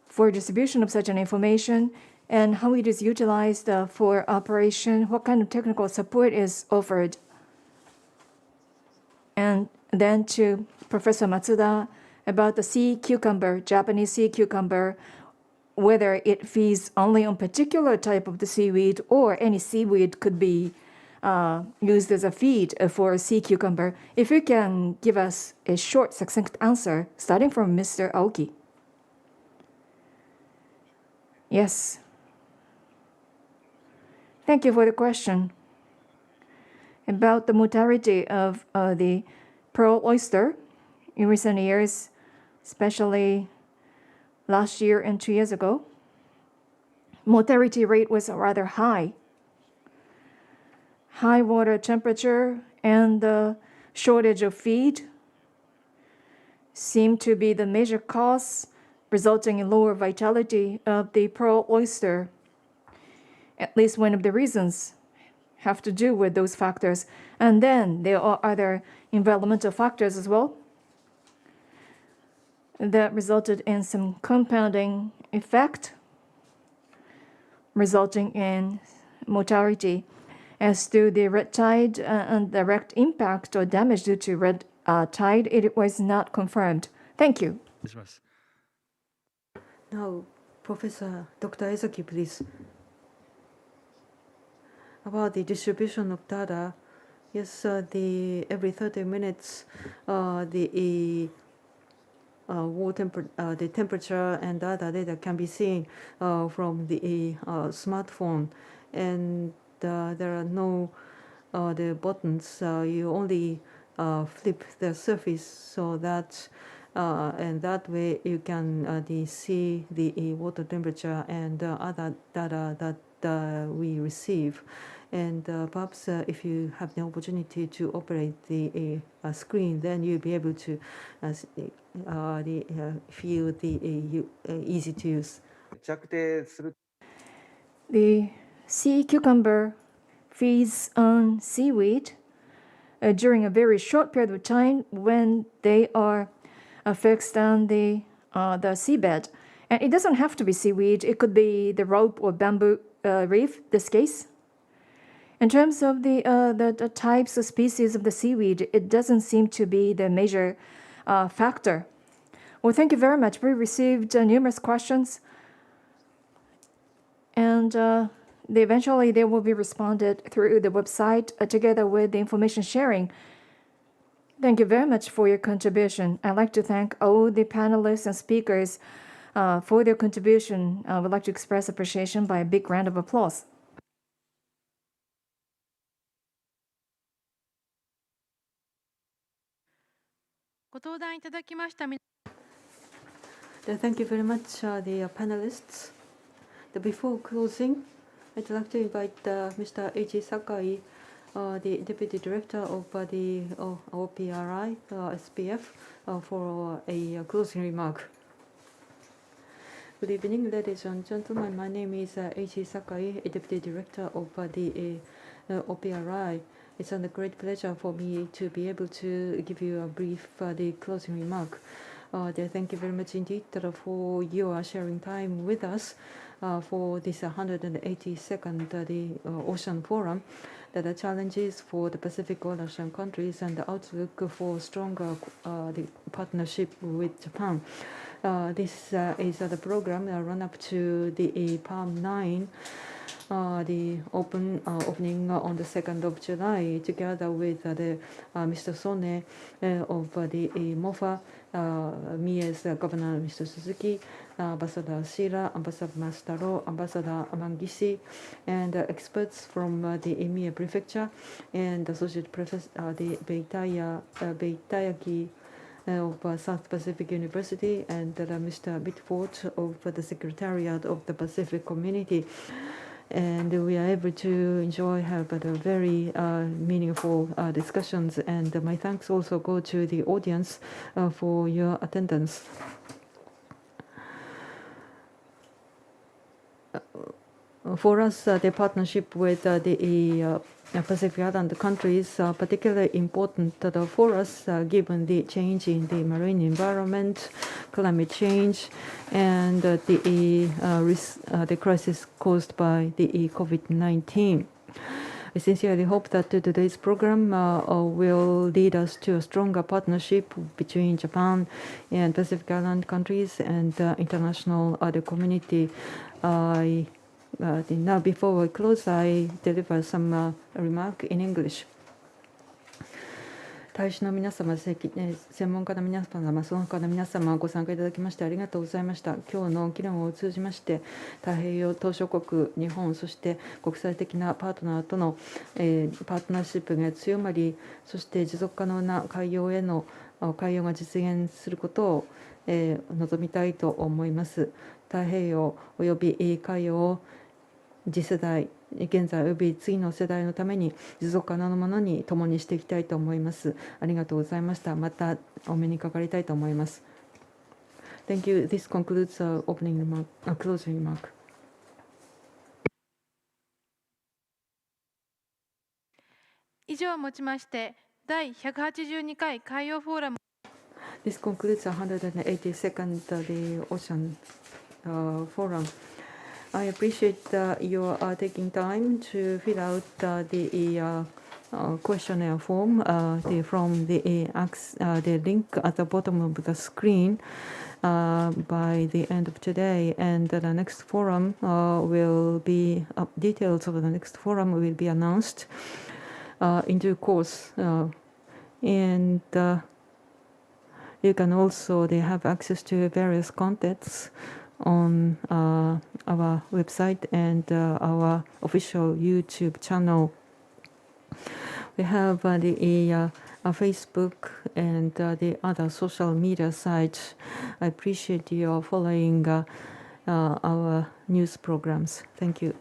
for distribution of such an information, and how it is utilized for operation, what kind of technical support is offered. And then to Professor Matsuda about the sea cucumber, Japanese sea cucumber, whether it feeds only on particular type of the seaweed or any seaweed could be used as a feed for sea cucumber. If you can give us a short, succinct answer, starting from Mr. Aoki. Yes. Thank you for the question. About the mortality of the pearl oyster in recent years, especially last year and 2 years ago, mortality rate was rather high. High water temperature and the shortage of feed seem to be the major cause, resulting in lower vitality of the pearl oyster. At least one of the reasons have to do with those factors. And then there are other environmental factors as well that resulted in some compounding effect, resulting in mortality. As to the red tide and direct impact or damage due to red tide, it was not confirmed. Thank you. Now, Professor Dr. Ezaki, please. About the distribution of data, yes, every 30 minutes, the temperature and other data can be seen from the smartphone, and there are no the buttons. You only flip the surface so that and that way you can see the water temperature and other data that we receive. And perhaps if you have the opportunity to operate the screen, then you'll be able to feel the easy to use. The sea cucumber feeds on seaweed during a very short period of time when they are fixed on the seabed. And it doesn't have to be seaweed. It could be the rope or bamboo reef, this case. In terms of the types of species of the seaweed, it doesn't seem to be the major factor. Well, thank you very much. We received numerous questions, and eventually they will be responded through the website together with the information sharing. Thank you very much for your contribution. I'd like to thank all the panelists and speakers for their contribution. I would like to express appreciation by a big round of applause. Thank you very much, the panelists. Before closing, I'd like to invite Mr. Eiji Sakai, the Deputy Director of the OPRI, SPF, for a closing remark. Good evening, ladies and gentlemen. My name is Eiichi Sakai, Deputy Director of the OPRI. It's a great pleasure for me to be able to give you a brief the closing remark. Thank you very much indeed for your sharing time with us for this 182nd Ocean Forum. The challenges for the Pacific Ocean countries and the outlook for stronger the partnership with Japan. This is the program run up to the Palm 9, the opening on the 2nd of July, together with Mr. Sone of the MOFA, Mie's Governor Mr. Suzuki, Ambassador Shira, Ambassador Mastaro, Ambassador Mangisi, and experts from the Mie Prefecture and Associate Professor the Beitayaki of South Pacific University, and Mr. Bitford of the Secretariat of the Pacific Community. And we are able to enjoy have very meaningful discussions. And my thanks also go to the audience for your attendance. For us, the partnership with the Pacific Island countries are particularly important for us, given the change in the marine environment, climate change, and the crisis caused by the COVID-19. I sincerely hope that today's program will lead us to a stronger partnership between Japan and Pacific Island countries and international other community. Now, before we close, I deliver some remark in English. 大使の皆様、専門家の皆様、その他の皆様、ご参加いただきましてありがとうございました。今日の議論を通じまして、太平洋島しょ国、日本、そして国際的なパートナーとの、パートナーシップが強まり、そして持続可能な海洋への海洋が実現することを、望みたいと思います。太平洋および海洋を次世代、現在および次の世代のために持続可能なものに共にしていきたいと思います。ありがとうございました。またお目にかかりたいと思います。Thank you. This concludes our opening remark, closing remark. 以上をもちまして第182回海洋フォーラム This concludes 182nd the Ocean Forum. I appreciate your taking time to fill out the questionnaire form from the link at the bottom of the screen by the end of today. And the next forum will be details of the next forum will be announced in due course. And you can also have access to various contents on our website and our official YouTube channel. We have the Facebook and the other social media sites. I appreciate your following our news programs. Thank you.